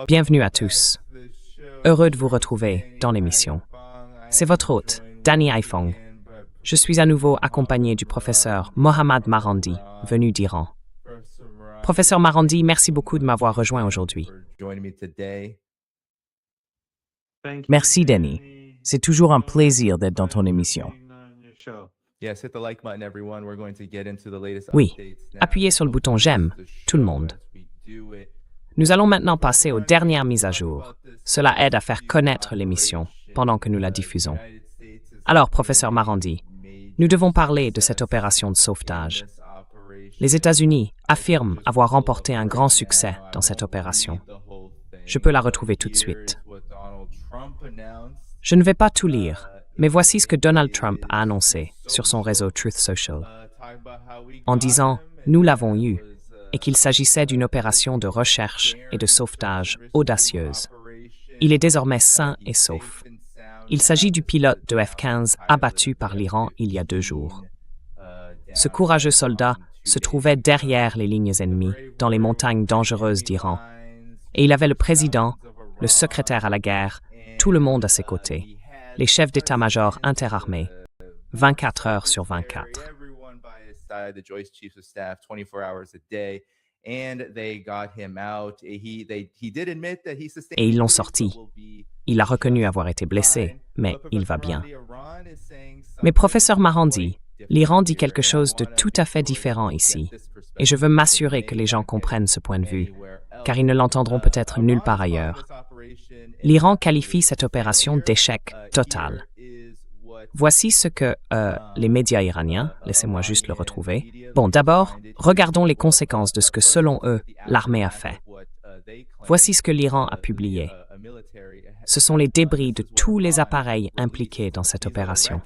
Bienvenue à tous. Heureux de vous retrouver dans l'émission. C'est votre hôte, Danny Haifong. Je suis à nouveau accompagné du professeur Mohammad Marandi, venu d'Iran. Professeur Marandi, merci beaucoup de m'avoir rejoint aujourd'hui. Merci, Danny. C'est toujours un plaisir d'être dans ton émission. Oui, appuyez sur le bouton j'aime, tout le monde. Nous allons maintenant passer aux dernières mises à jour. Cela aide à faire connaître l'émission pendant que nous la diffusons. Alors, professeur Marandi, nous devons parler de cette opération de sauvetage. Les États-Unis affirment avoir remporté un grand succès dans cette opération. Je peux la retrouver tout de suite. Je ne vais pas tout lire, mais voici ce que Donald Trump a annoncé sur son réseau Truth Social. En disant « Nous l'avons eu » et qu'il s'agissait d'une opération de recherche et de sauvetage audacieuse. Il est désormais sain et sauf. Il s'agit du pilote de F-15 abattu par l'Iran il y a 2 jours. Ce courageux soldat se trouvait derrière les lignes ennemies, dans les montagnes dangereuses d'Iran, et il avait le président, le secrétaire à la guerre, tout le monde à ses côtés, les chefs d'état-major interarmés, 24 heures sur 24. Et ils l'ont sorti. Il a reconnu avoir été blessé, mais il va bien. Mais professeur Marandi, l'Iran dit quelque chose de tout à fait différent ici, et je veux m'assurer que les gens comprennent ce point de vue, car ils ne l'entendront peut-être nulle part ailleurs. L'Iran qualifie cette opération d'échec total. Voici ce que les médias iraniens, laissez-moi juste le retrouver. Bon, d'abord, regardons les conséquences de ce que, selon eux, l'armée a fait. Voici ce que l'Iran a publié. Ce sont les débris de tous les appareils impliqués dans cette opération.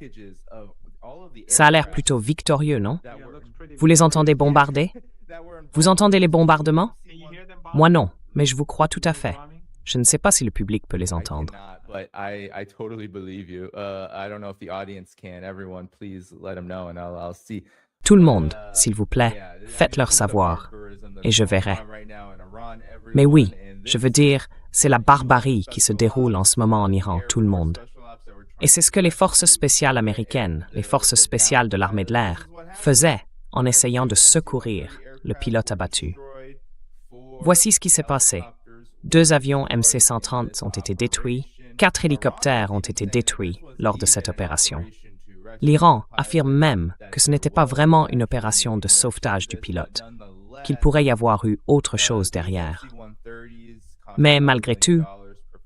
Ça a l'air plutôt victorieux, non? Vous les entendez bombarder? Vous entendez les bombardements? Moi non, mais je vous crois tout à fait. Je ne sais pas si le public peut les entendre. Tout le monde, s'il vous plaît, faites-leur savoir, et je verrai. Mais oui, je veux dire, c'est la barbarie qui se déroule en ce moment en Iran, tout le monde. Et c'est ce que les forces spéciales américaines, les forces spéciales de l'armée de l'air, faisaient en essayant de secourir le pilote abattu. Voici ce qui s'est passé. 2 avions MC-130 ont été détruits, 4 hélicoptères ont été détruits lors de cette opération. L'Iran affirme même que ce n'était pas vraiment une opération de sauvetage du pilote, qu'il pourrait y avoir eu autre chose derrière. Mais malgré tout,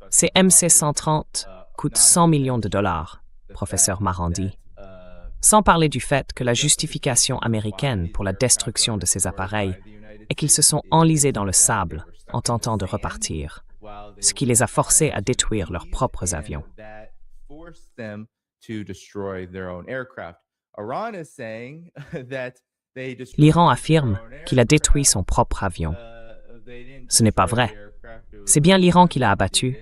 ces MC-130 coûtent 100 millions de dollars, professeur Marandi. Sans parler du fait que la justification américaine pour la destruction de ces appareils est qu'ils se sont enlisés dans le sable en tentant de repartir, ce qui les a forcés à détruire leurs propres avions. L'Iran affirme qu'il a détruit son propre avion. Ce n'est pas vrai. C'est bien l'Iran qui l'a abattu,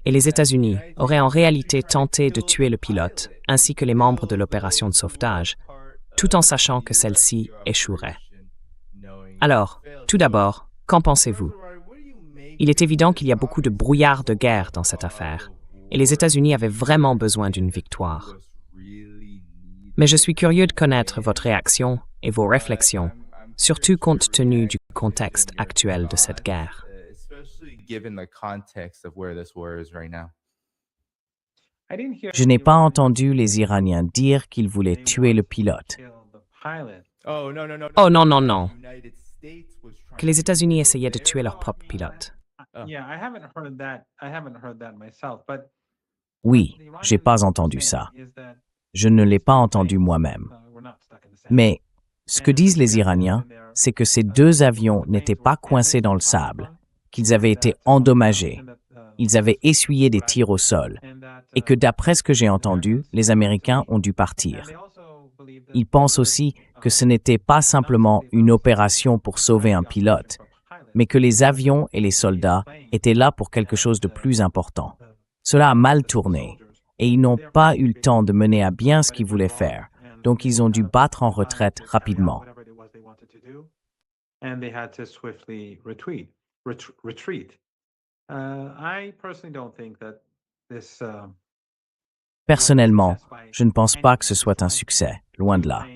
et les États-Unis auraient en réalité tenté de tuer le pilote, ainsi que les membres de l'opération de sauvetage, tout en sachant que celle-ci échouerait. Alors, tout d'abord, qu'en pensez-vous? Il est évident qu'il y a beaucoup de brouillard de guerre dans cette affaire, et les États-Unis avaient vraiment besoin d'une victoire. Mais je suis curieux de connaître votre réaction et vos réflexions, surtout compte tenu du contexte actuel de cette guerre. Je n'ai pas entendu les Iraniens dire qu'ils voulaient tuer le pilote. Oh non, non, non. Que les États-Unis essayaient de tuer leur propre pilote. Oui, j'ai pas entendu ça. Je ne l'ai pas entendu moi-même. Mais ce que disent les Iraniens, c'est que ces 2 avions n'étaient pas coincés dans le sable, qu'ils avaient été endommagés, ils avaient essuyé des tirs au sol, et que d'après ce que j'ai entendu, les Américains ont dû partir. Ils pensent aussi que ce n'était pas simplement une opération pour sauver un pilote, mais que les avions et les soldats étaient là pour quelque chose de plus important. Cela a mal tourné, et ils n'ont pas eu le temps de mener à bien ce qu'ils voulaient faire, donc ils ont dû battre en retraite rapidement. Personnellement, je ne pense pas que ce soit un succès, loin de là.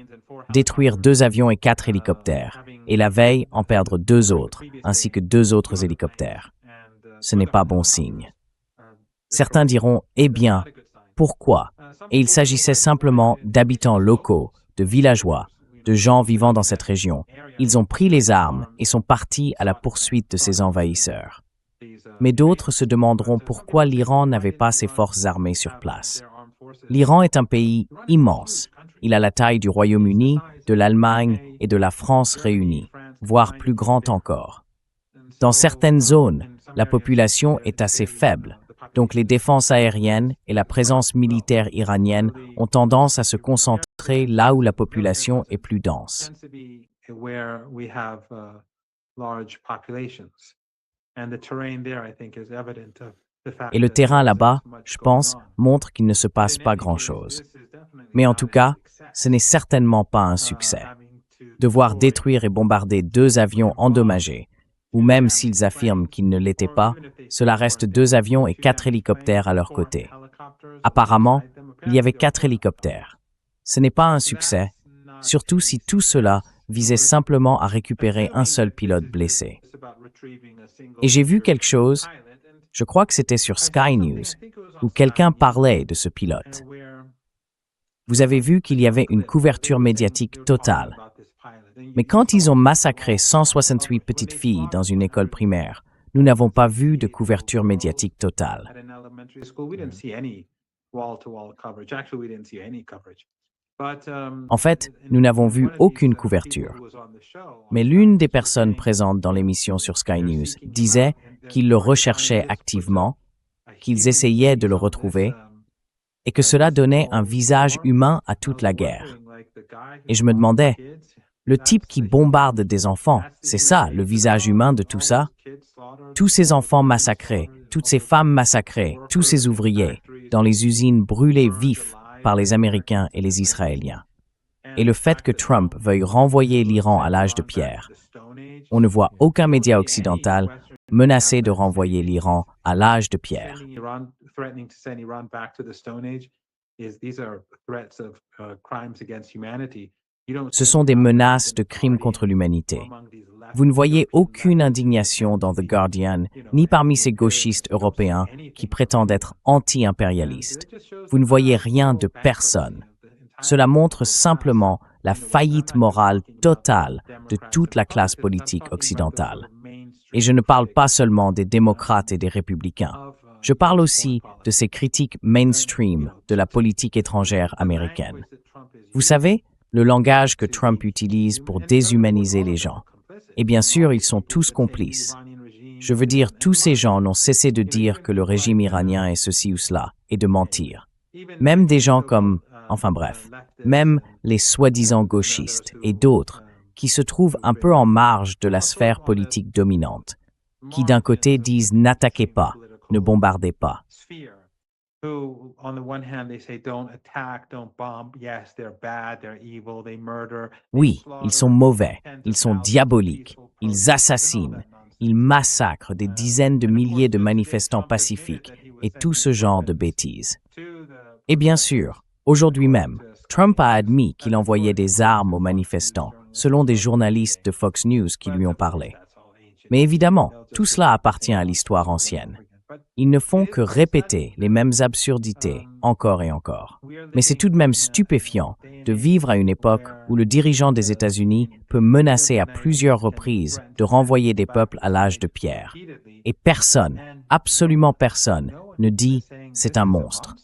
Détruire 2 avions et 4 hélicoptères, et la veille en perdre 2 autres, ainsi que 2 autres hélicoptères. Ce n'est pas bon signe. Certains diront, eh bien, pourquoi? Et il s'agissait simplement d'habitants locaux, de villageois, de gens vivant dans cette région. Ils ont pris les armes et sont partis à la poursuite de ces envahisseurs. Mais d'autres se demanderont pourquoi l'Iran n'avait pas ses forces armées sur place. L'Iran est un pays immense. Il a la taille du Royaume-Uni, de l'Allemagne et de la France réunis, voire plus grand encore. Dans certaines zones, la population est assez faible, donc les défenses aériennes et la présence militaire iranienne ont tendance à se concentrer là où la population est plus dense. Et le terrain là-bas, je pense, montre qu'il ne se passe pas grand-chose. Mais en tout cas, ce n'est certainement pas un succès. Devoir détruire et bombarder 2 avions endommagés, ou même s'ils affirment qu'ils ne l'étaient pas, cela reste 2 avions et 4 hélicoptères à leur côté. Apparemment, il y avait 4 hélicoptères. Ce n'est pas un succès, surtout si tout cela visait simplement à récupérer un seul pilote blessé. Et j'ai vu quelque chose, je crois que c'était sur Sky News, où quelqu'un parlait de ce pilote. Vous avez vu qu'il y avait une couverture médiatique totale. Mais quand ils ont massacré 168 petites filles dans une école primaire, nous n'avons pas vu de couverture médiatique totale. En fait, nous n'avons vu aucune couverture. Mais l'une des personnes présentes dans l'émission sur Sky News disait qu'ils le recherchaient activement, qu'ils essayaient de le retrouver, et que cela donnait un visage humain à toute la guerre. Et je me demandais, le type qui bombarde des enfants, c'est ça, le visage humain de tout ça? Tous ces enfants massacrés, toutes ces femmes massacrées, tous ces ouvriers, dans les usines brûlées vifs par les Américains et les Israéliens. Et le fait que Trump veuille renvoyer l'Iran à l'âge de pierre, on ne voit aucun média occidental menacer de renvoyer l'Iran à l'âge de pierre. Ce sont des menaces de crimes contre l'humanité. Vous ne voyez aucune indignation dans The Guardian, ni parmi ces gauchistes européens qui prétendent être anti-impérialistes. Vous ne voyez rien de personne. Cela montre simplement la faillite morale totale de toute la classe politique occidentale. Et je ne parle pas seulement des démocrates et des républicains. Je parle aussi de ces critiques mainstream de la politique étrangère américaine. Vous savez, le langage que Trump utilise pour déshumaniser les gens. Et bien sûr, ils sont tous complices. Je veux dire, tous ces gens n'ont cessé de dire que le régime iranien est ceci ou cela, et de mentir. Même des gens comme, enfin bref, même les soi-disant gauchistes et d'autres qui se trouvent un peu en marge de la sphère politique dominante, qui d'un côté disent « n'attaquez pas, ne bombardez pas ». Oui, ils sont mauvais, ils sont diaboliques, ils assassinent, ils massacrent des dizaines de milliers de manifestants pacifiques et tout ce genre de bêtises. Et bien sûr, aujourd'hui même, Trump a admis qu'il envoyait des armes aux manifestants, selon des journalistes de Fox News qui lui ont parlé. Mais évidemment, tout cela appartient à l'histoire ancienne. Ils ne font que répéter les mêmes absurdités encore et encore. Mais c'est tout de même stupéfiant de vivre à une époque où le dirigeant des États-Unis peut menacer à plusieurs reprises de renvoyer des peuples à l'âge de pierre. Et personne, absolument personne, ne dit « c'est un monstre ».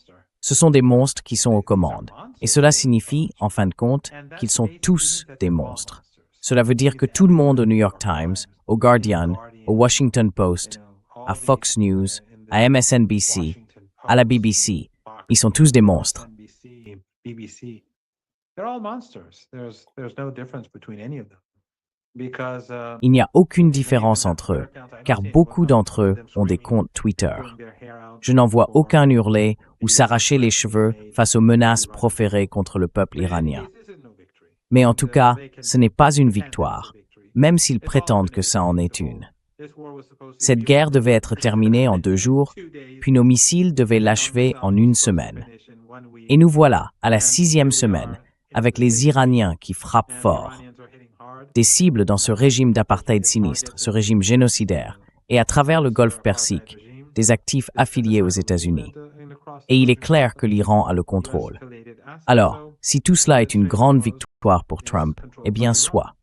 Ce sont des monstres qui sont aux commandes. Et cela signifie, en fin de compte, qu'ils sont tous des monstres. Cela veut dire que tout le monde au New York Times, au Guardian, au Washington Post, à Fox News, à MSNBC, à la BBC, ils sont tous des monstres. Il n'y a aucune différence entre eux, car beaucoup d'entre eux ont des comptes Twitter. Je n'en vois aucun hurler ou s'arracher les cheveux face aux menaces proférées contre le peuple iranien. Mais en tout cas, ce n'est pas une victoire, même s'ils prétendent que ça en est une. Cette guerre devait être terminée en 2 jours, puis nos missiles devaient l'achever en 1 semaine. Et nous voilà, à la 6e semaine, avec les Iraniens qui frappent fort. Des cibles dans ce régime d'apartheid sinistre, ce régime génocidaire, et à travers le Golfe Persique, des actifs affiliés aux États-Unis. Et il est clair que l'Iran a le contrôle. Alors, si tout cela est une grande victoire pour Trump, eh bien soit.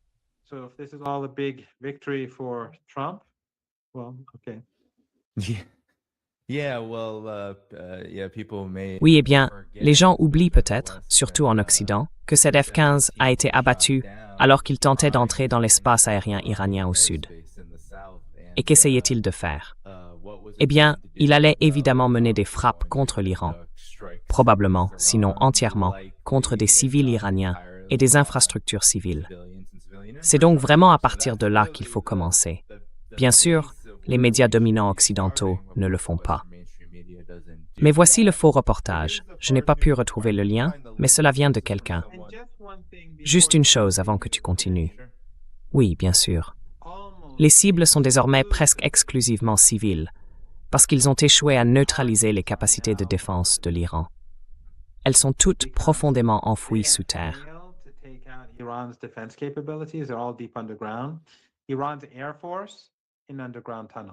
Oui, eh bien, les gens oublient peut-être, surtout en Occident, que cet F-15 a été abattu alors qu'il tentait d'entrer dans l'espace aérien iranien au sud. Et qu'essayait-il de faire? Eh bien, il allait évidemment mener des frappes contre l'Iran, probablement, sinon entièrement, contre des civils iraniens et des infrastructures civiles. C'est donc vraiment à partir de là qu'il faut commencer. Bien sûr, les médias dominants occidentaux ne le font pas. Mais voici le faux reportage. Je n'ai pas pu retrouver le lien, mais cela vient de quelqu'un. Juste une chose avant que tu continues. Oui, bien sûr. Les cibles sont désormais presque exclusivement civiles, parce qu'ils ont échoué à neutraliser les capacités de défense de l'Iran. Elles sont toutes profondément enfouies sous terre.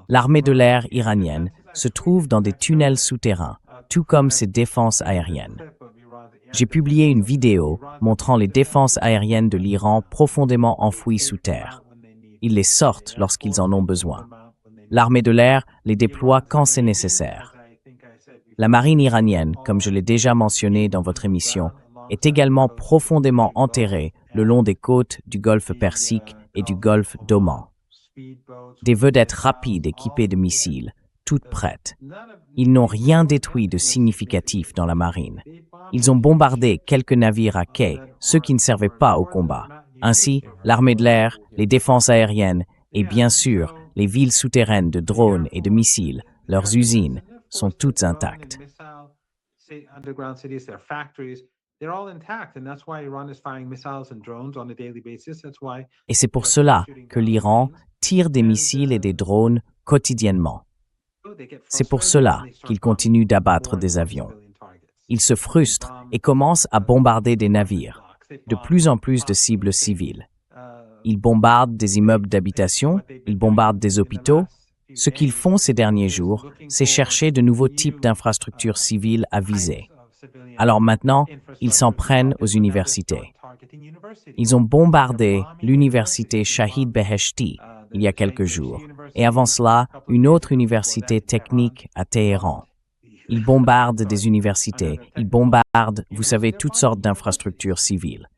L'armée de l'air iranienne se trouve dans des tunnels souterrains, tout comme ses défenses aériennes. J'ai publié une vidéo montrant les défenses aériennes de l'Iran profondément enfouies sous terre. Ils les sortent lorsqu'ils en ont besoin. L'armée de l'air les déploie quand c'est nécessaire. La marine iranienne, comme je l'ai déjà mentionné dans votre émission, est également profondément enterrée le long des côtes du golfe Persique et du golfe d'Oman. Des vedettes rapides équipées de missiles, toutes prêtes. Ils n'ont rien détruit de significatif dans la marine. Ils ont bombardé quelques navires à quai, ceux qui ne servaient pas au combat. Ainsi, l'armée de l'air, les défenses aériennes et bien sûr les villes souterraines de drones et de missiles, leurs usines, sont toutes intactes. Et c'est pour cela que l'Iran tire des missiles et des drones quotidiennement. C'est pour cela qu'il continue d'abattre des avions. Il se frustre et commence à bombarder des navires, de plus en plus de cibles civiles. Ils bombardent des immeubles d'habitation, ils bombardent des hôpitaux. Ce qu'ils font ces derniers jours, c'est chercher de nouveaux types d'infrastructures civiles à viser. Alors maintenant, ils s'en prennent aux universités. Ils ont bombardé l'université Shahid Beheshti il y a quelques jours, et avant cela, une autre université technique à Téhéran. Ils bombardent des universités, ils bombardent, vous savez, toutes sortes d'infrastructures civiles.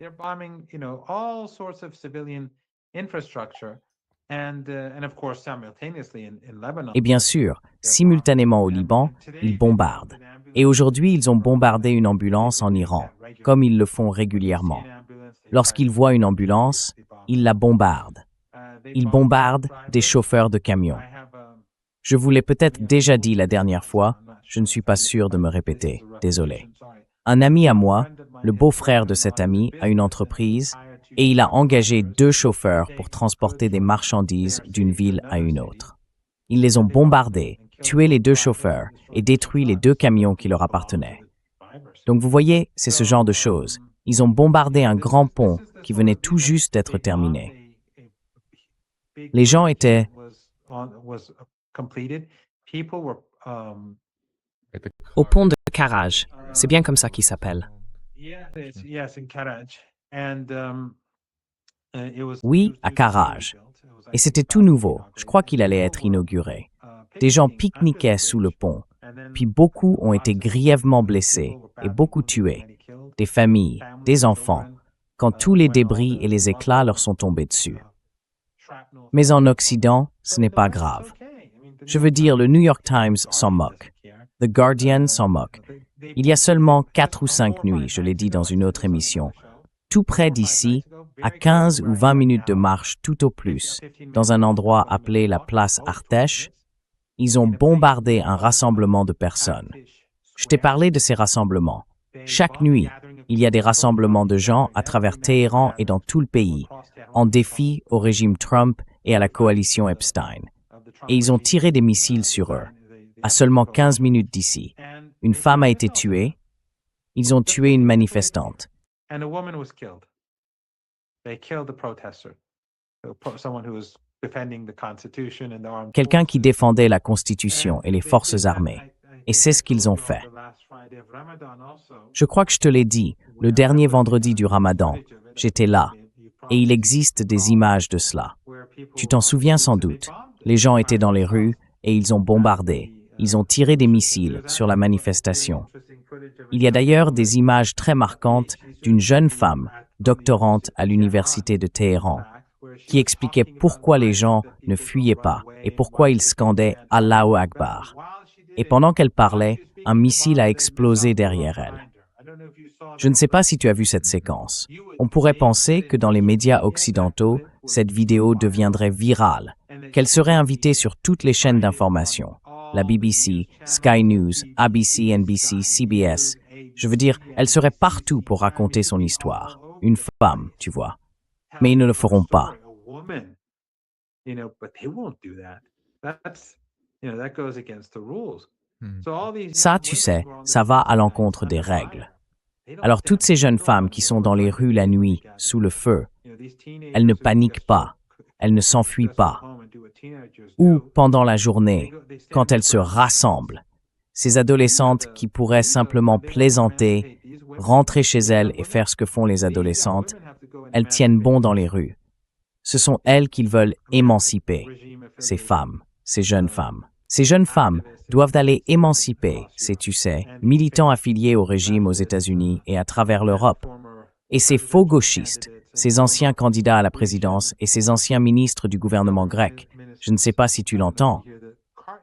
Et bien sûr, simultanément au Liban, ils bombardent. Et aujourd'hui, ils ont bombardé une ambulance en Iran, comme ils le font régulièrement. Lorsqu'ils voient une ambulance, ils la bombardent. Ils bombardent des chauffeurs de camions. Je vous l'ai peut-être déjà dit la dernière fois, je ne suis pas sûr de me répéter, désolé. Un ami à moi, le beau-frère de cet ami, a une entreprise et il a engagé 2 chauffeurs pour transporter des marchandises d'une ville à une autre. Ils les ont bombardés, tué les 2 chauffeurs et détruit les 2 camions qui leur appartenaient. Donc vous voyez, c'est ce genre de choses. Ils ont bombardé un grand pont qui venait tout juste d'être terminé. Les gens étaient... Au pont de Karaj, c'est bien comme ça qu'il s'appelle. Oui, à Karaj. Et c'était tout nouveau. Je crois qu'il allait être inauguré. Des gens pique-niquaient sous le pont. Puis beaucoup ont été grièvement blessés et beaucoup tués. Des familles, des enfants, quand tous les débris et les éclats leur sont tombés dessus. Mais en Occident, ce n'est pas grave. Je veux dire, le New York Times s'en moque. The Guardian s'en moque. Il y a seulement 4 ou 5 nuits, je l'ai dit dans une autre émission, tout près d'ici, à 15 ou 20 minutes de marche tout au plus, dans un endroit appelé la place Artesh, ils ont bombardé un rassemblement de personnes. Je t'ai parlé de ces rassemblements. Chaque nuit, il y a des rassemblements de gens à travers Téhéran et dans tout le pays, en défi au régime Trump et à la coalition Epstein. et ils ont tiré des missiles sur eux, à seulement 15 minutes d'ici. Une femme a été tuée. Ils ont tué une manifestante. Quelqu'un qui défendait la Constitution et les forces armées. Et c'est ce qu'ils ont fait. Je crois que je te l'ai dit, le dernier vendredi du Ramadan, j'étais là, et il existe des images de cela. Tu t'en souviens sans doute. Les gens étaient dans les rues et ils ont bombardé. Ils ont tiré des missiles sur la manifestation. Il y a d'ailleurs des images très marquantes d'une jeune femme, doctorante à l'université de Téhéran, qui expliquait pourquoi les gens ne fuyaient pas et pourquoi ils scandaient « Allahu Akbar ». Et pendant qu'elle parlait, un missile a explosé derrière elle. Je ne sais pas si tu as vu cette séquence. On pourrait penser que dans les médias occidentaux, cette vidéo deviendrait virale, qu'elle serait invitée sur toutes les chaînes d'information, la BBC, Sky News, ABC, NBC, CBS. Je veux dire, elle serait partout pour raconter son histoire. Une femme, tu vois. Mais ils ne le feront pas. Ça, tu sais, ça va à l'encontre des règles. Alors toutes ces jeunes femmes qui sont dans les rues la nuit, sous le feu, elles ne paniquent pas, elles ne s'enfuient pas. Ou pendant la journée, quand elles se rassemblent, ces adolescentes qui pourraient simplement plaisanter, rentrer chez elles et faire ce que font les adolescentes, elles tiennent bon dans les rues. Ce sont elles qu'ils veulent émanciper, ces femmes, ces jeunes femmes. Ces jeunes femmes doivent aller émanciper, tu sais, militants affiliés au régime aux États-Unis et à travers l'Europe. Et ces faux gauchistes, ces anciens candidats à la présidence et ces anciens ministres du gouvernement grec, je ne sais pas si tu l'entends,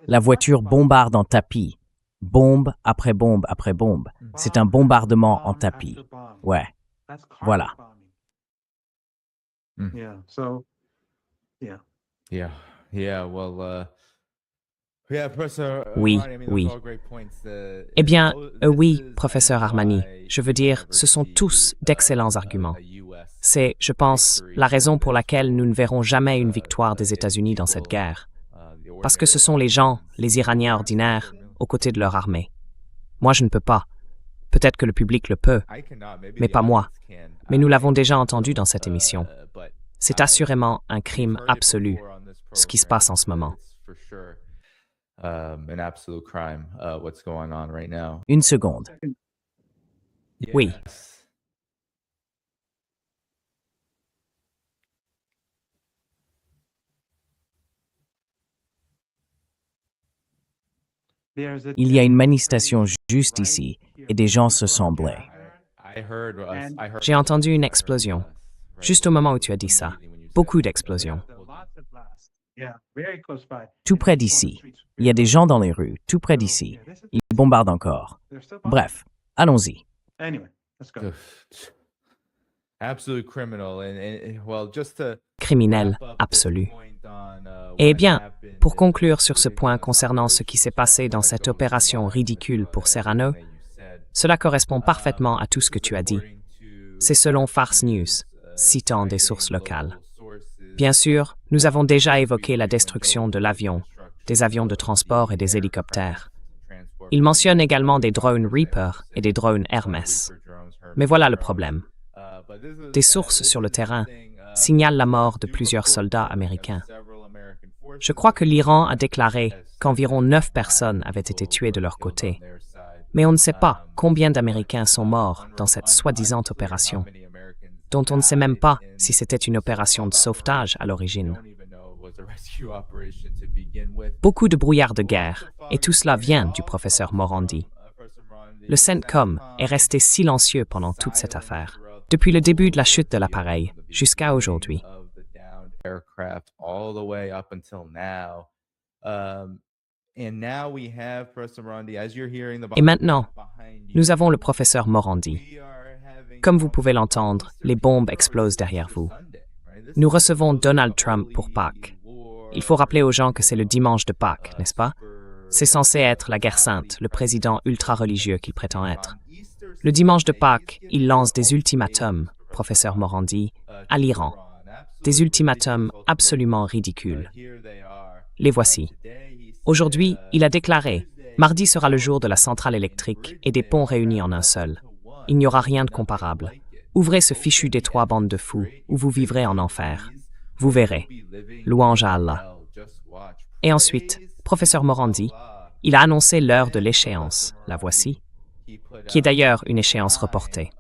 la voiture bombarde en tapis, bombe après bombe après bombe. C'est un bombardement en tapis. Ouais, voilà. Oui, oui. Eh bien, oui, professeur Armani. Je veux dire, ce sont tous d'excellents arguments. C'est, je pense, la raison pour laquelle nous ne verrons jamais une victoire des États-Unis dans cette guerre. Parce que ce sont les gens, les Iraniens ordinaires, aux côtés de leur armée. Moi, je ne peux pas. Peut-être que le public le peut, mais pas moi. Mais nous l'avons déjà entendu dans cette émission. C'est assurément un crime absolu, ce qui se passe en ce moment. Une seconde. Oui. Il y a une manifestation juste ici et des gens se semblaient. J'ai entendu une explosion, juste au moment où tu as dit ça. Beaucoup d'explosions. Tout près d'ici. Il y a des gens dans les rues, tout près d'ici. Ils bombardent encore. Bref, allons-y. Criminel absolu. Eh bien, pour conclure sur ce point concernant ce qui s'est passé dans cette opération ridicule pour Serrano, cela correspond parfaitement à tout ce que tu as dit. C'est selon Fars News, citant des sources locales. Bien sûr, nous avons déjà évoqué la destruction de l'avion, des avions de transport et des hélicoptères. Il mentionne également des drones Reaper et des drones Hermes. Mais voilà le problème. Des sources sur le terrain signalent la mort de plusieurs soldats américains. Je crois que l'Iran a déclaré qu'environ 9 personnes avaient été tuées de leur côté. Mais on ne sait pas combien d'Américains sont morts dans cette soi-disant opération, dont on ne sait même pas si c'était une opération de sauvetage à l'origine. Beaucoup de brouillard de guerre, et tout cela vient du professeur Morandi. Le CENTCOM est resté silencieux pendant toute cette affaire, depuis le début de la chute de l'appareil jusqu'à aujourd'hui. Et maintenant, nous avons le professeur Morandi. Comme vous pouvez l'entendre, les bombes explosent derrière vous. Nous recevons Donald Trump pour Pâques. Il faut rappeler aux gens que c'est le dimanche de Pâques, n'est-ce pas? C'est censé être la guerre sainte, le président ultra-religieux qu'il prétend être. Le dimanche de Pâques, il lance des ultimatums, professeur Morandi, à l'Iran. Des ultimatums absolument ridicules. Les voici. Aujourd'hui, il a déclaré « Mardi sera le jour de la centrale électrique et des ponts réunis en un seul. Il n'y aura rien de comparable. Ouvrez ce fichu détroit, bande de fous, ou vous vivrez en enfer. Vous verrez. Louange à Allah. » Et ensuite, professeur Morandi, il a annoncé l'heure de l'échéance, la voici, qui est d'ailleurs une échéance reportée.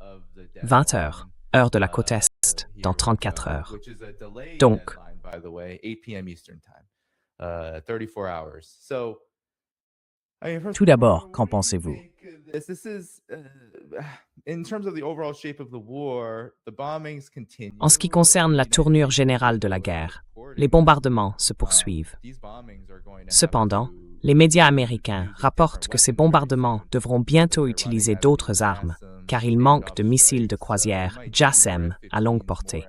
20 heures, heure de la côte Est, dans 34 heures. Donc, Tout d'abord, qu'en pensez-vous? en ce qui concerne la tournure générale de la guerre, les bombardements se poursuivent. Cependant, les médias américains rapportent que ces bombardements devront bientôt utiliser d'autres armes, car il manque de missiles de croisière JASSM à longue portée.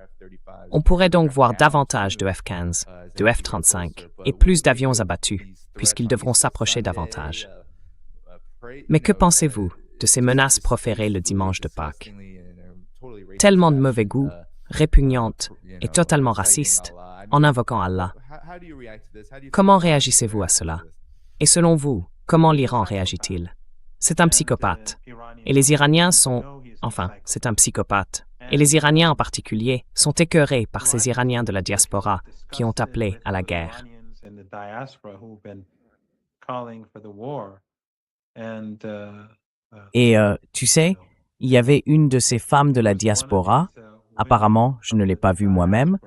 On pourrait donc voir davantage de F-15, de F-35 et plus d'avions abattus, puisqu'ils devront s'approcher davantage. Mais que pensez-vous de ces menaces proférées le dimanche de Pâques? Tellement de mauvais goût, répugnantes et totalement racistes, en invoquant Allah. Comment réagissez-vous à cela? Et selon vous, comment l'Iran réagit-il? C'est un psychopathe. Et les Iraniens sont... Enfin, c'est un psychopathe. Et les Iraniens en particulier sont écœurés par ces Iraniens de la diaspora qui ont appelé à la guerre. Et tu sais, il y avait une de ces femmes de la diaspora, apparemment, je ne l'ai pas vue moi-même,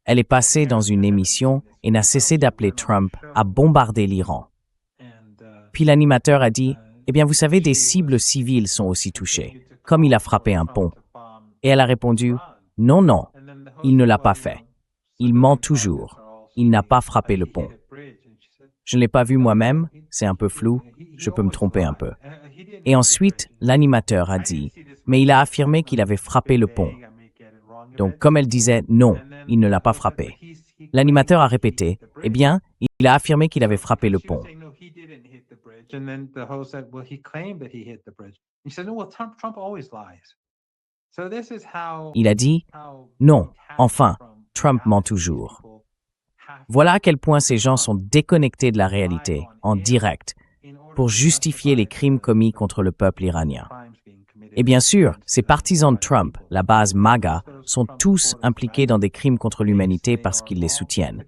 elle est passée dans une émission et n'a cessé d'appeler Trump à bombarder l'Iran. Puis l'animateur a dit, « Eh bien, vous savez, des cibles civiles sont aussi touchées, comme il a frappé un pont. » Et elle a répondu, « Non, non, il ne l'a pas fait. Il ment toujours. Il n'a pas frappé le pont. » Je ne l'ai pas vu moi-même, c'est un peu flou, je peux me tromper un peu. Et ensuite, l'animateur a dit, « Mais il a affirmé qu'il avait frappé le pont. » Donc, comme elle disait, « Non, il ne l'a pas frappé. » L'animateur a répété, « Eh bien, il a affirmé qu'il avait frappé le pont. » Il a dit, « Non, enfin, Trump ment toujours. » Voilà à quel point ces gens sont déconnectés de la réalité, en direct, pour justifier les crimes commis contre le peuple iranien. Et bien sûr, ces partisans de Trump, la base MAGA, sont tous impliqués dans des crimes contre l'humanité parce qu'ils les soutiennent.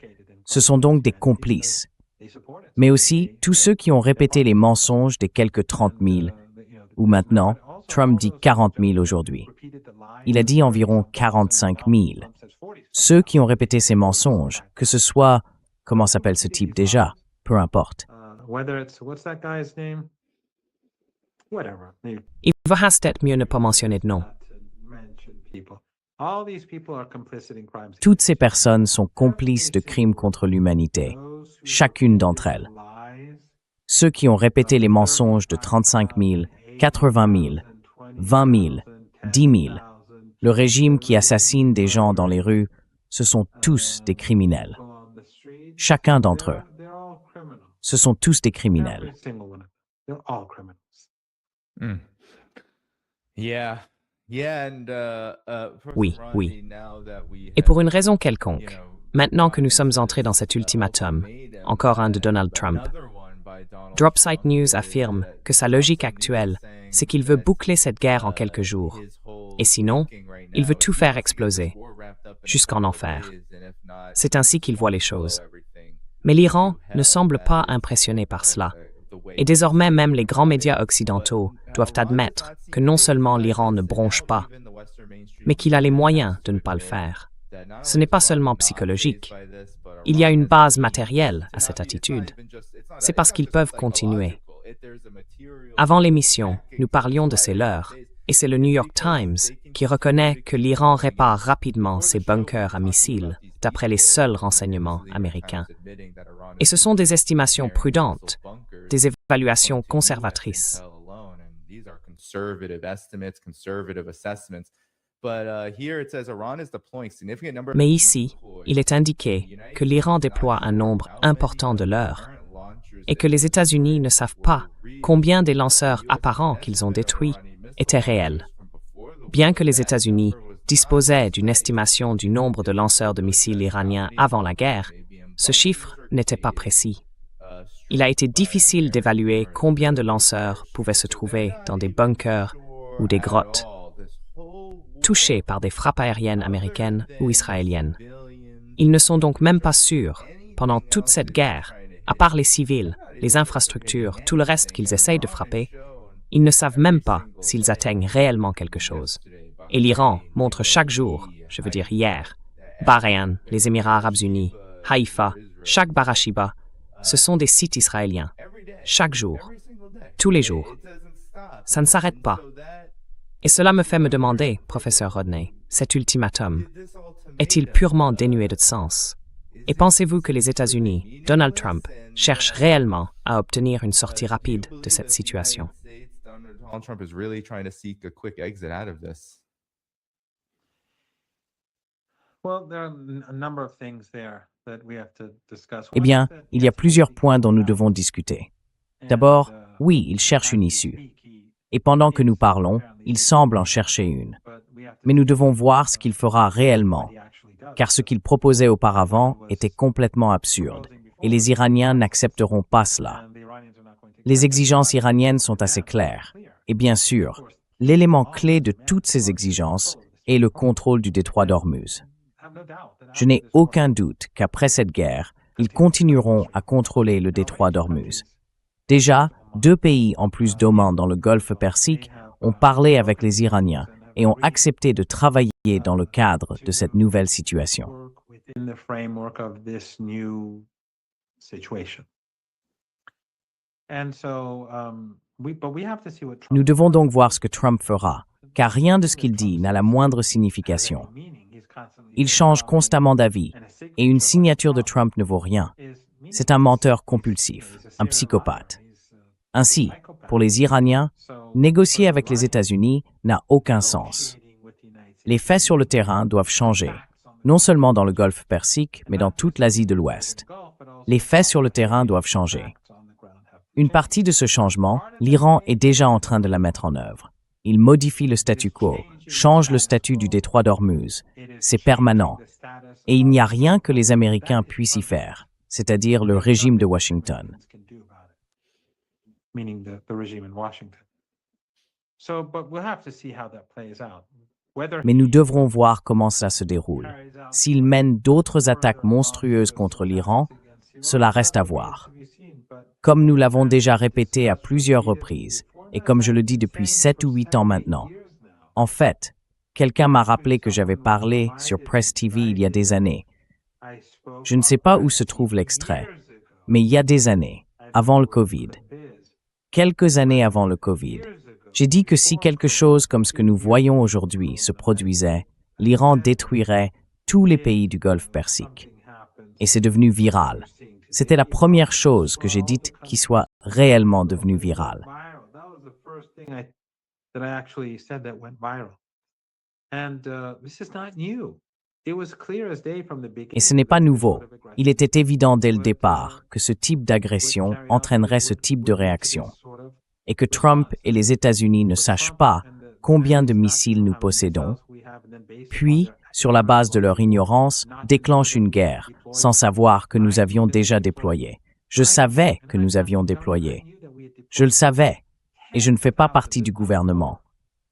Ce sont donc des complices. Mais aussi tous ceux qui ont répété les mensonges des quelques 30 000, ou maintenant, Trump dit 40 000 aujourd'hui. Il a dit environ 45 000. Ceux qui ont répété ces mensonges, que ce soit, comment s'appelle ce type déjà, peu importe. Il va peut-être mieux ne pas mentionner de nom. Toutes ces personnes sont complices de crimes contre l'humanité, chacune d'entre elles. Ceux qui ont répété les mensonges de 35 000, 80 000, 20 000, 10 000, le régime qui assassine des gens dans les rues, ce sont tous des criminels. Chacun d'entre eux. Ce sont tous des criminels. Oui, oui. Et pour une raison quelconque, maintenant que nous sommes entrés dans cet ultimatum, encore un de Donald Trump, Dropsite News affirme que sa logique actuelle, c'est qu'il veut boucler cette guerre en quelques jours. Et sinon, il veut tout faire exploser, jusqu'en enfer. C'est ainsi qu'il voit les choses. Mais l'Iran ne semble pas impressionné par cela. Et désormais, même les grands médias occidentaux doivent admettre que non seulement l'Iran ne bronche pas, mais qu'il a les moyens de ne pas le faire. Ce n'est pas seulement psychologique. Il y a une base matérielle à cette attitude. C'est parce qu'ils peuvent continuer. Avant l'émission, nous parlions de ces leurres, et c'est le New York Times qui reconnaît que l'Iran répare rapidement ses bunkers à missiles, d'après les seuls renseignements américains. Et ce sont des estimations prudentes, des évaluations conservatrices. Mais ici, il est indiqué que l'Iran déploie un nombre important de leurres et que les États-Unis ne savent pas combien des lanceurs apparents qu'ils ont détruits étaient réels. Bien que les États-Unis disposaient d'une estimation du nombre de lanceurs de missiles iraniens avant la guerre, Ce chiffre n'était pas précis. Il a été difficile d'évaluer combien de lanceurs pouvaient se trouver dans des bunkers ou des grottes, touchés par des frappes aériennes américaines ou israéliennes. Ils ne sont donc même pas sûrs, pendant toute cette guerre, à part les civils, les infrastructures, tout le reste qu'ils essayent de frapper, ils ne savent même pas s'ils atteignent réellement quelque chose. Et l'Iran montre chaque jour, je veux dire hier, Bahreïn, les Émirats arabes unis, Haïfa, chaque Barashiba, ce sont des sites israéliens. Chaque jour, tous les jours. Ça ne s'arrête pas. Et cela me fait me demander, professeur Rodney, cet ultimatum, est-il purement dénué de sens? Et pensez-vous que les États-Unis, Donald Trump, cherchent réellement à obtenir une sortie rapide de cette situation? Donald Trump is really trying to seek a quick exit out of this. Eh bien, il y a plusieurs points dont nous devons discuter. D'abord, oui, il cherche une issue. Et pendant que nous parlons, il semble en chercher une. Mais nous devons voir ce qu'il fera réellement, car ce qu'il proposait auparavant était complètement absurde, et les Iraniens n'accepteront pas cela. Les exigences iraniennes sont assez claires. Et bien sûr, l'élément clé de toutes ces exigences est le contrôle du détroit d'Ormuz. Je n'ai aucun doute qu'après cette guerre, ils continueront à contrôler le détroit d'Ormuz. Déjà, 2 pays en plus d'Oman dans le Golfe Persique ont parlé avec les Iraniens et ont accepté de travailler dans le cadre de cette nouvelle situation. Nous devons donc voir ce que Trump fera, car rien de ce qu'il dit n'a la moindre signification. Il change constamment d'avis, et une signature de Trump ne vaut rien. C'est un menteur compulsif, un psychopathe. Ainsi, pour les Iraniens, négocier avec les États-Unis n'a aucun sens. Les faits sur le terrain doivent changer, non seulement dans le Golfe Persique, mais dans toute l'Asie de l'Ouest. Les faits sur le terrain doivent changer. Une partie de ce changement, l'Iran est déjà en train de la mettre en œuvre. Il modifie le statu quo, change le statut du détroit d'Ormuz. C'est permanent. Et il n'y a rien que les Américains puissent y faire, c'est-à-dire le régime de Washington. Mais nous devrons voir comment cela se déroule. S'il mène d'autres attaques monstrueuses contre l'Iran, cela reste à voir. Comme nous l'avons déjà répété à plusieurs reprises, et comme je le dis depuis 7 ou 8 ans maintenant. En fait, quelqu'un m'a rappelé que j'avais parlé sur Press TV il y a des années. Je ne sais pas où se trouve l'extrait, mais il y a des années, avant le Covid, quelques années avant le Covid, j'ai dit que si quelque chose comme ce que nous voyons aujourd'hui se produisait, l'Iran détruirait tous les pays du Golfe Persique. Et c'est devenu viral. C'était la première chose que j'ai dite qui soit réellement devenue virale. Et ce n'est pas nouveau. Il était évident dès le départ que ce type d'agression entraînerait ce type de réaction, et que Trump et les États-Unis ne sachent pas combien de missiles nous possédons, puis, sur la base de leur ignorance, déclenchent une guerre, sans savoir que nous avions déjà déployé. Je savais que nous avions déployé. Je le savais, et je ne fais pas partie du gouvernement.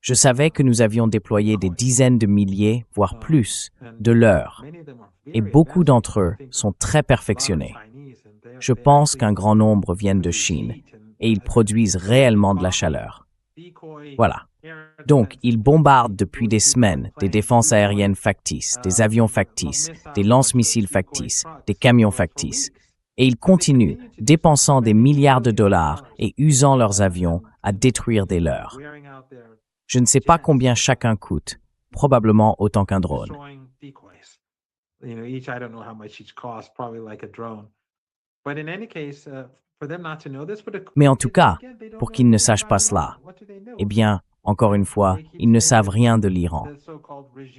Je savais que nous avions déployé des dizaines de milliers, voire plus, de leurs, et beaucoup d'entre eux sont très perfectionnés. Je pense qu'un grand nombre viennent de Chine, et ils produisent réellement de la chaleur. Voilà. Donc, ils bombardent depuis des semaines des défenses aériennes factices, des avions factices, des lance-missiles factices, des camions factices. Et ils continuent, dépensant des milliards de dollars et usant leurs avions à détruire des leurs. Je ne sais pas combien chacun coûte, probablement autant qu'un drone. Mais en tout cas, pour qu'ils ne sachent pas cela, eh bien, encore une fois, ils ne savent rien de l'Iran.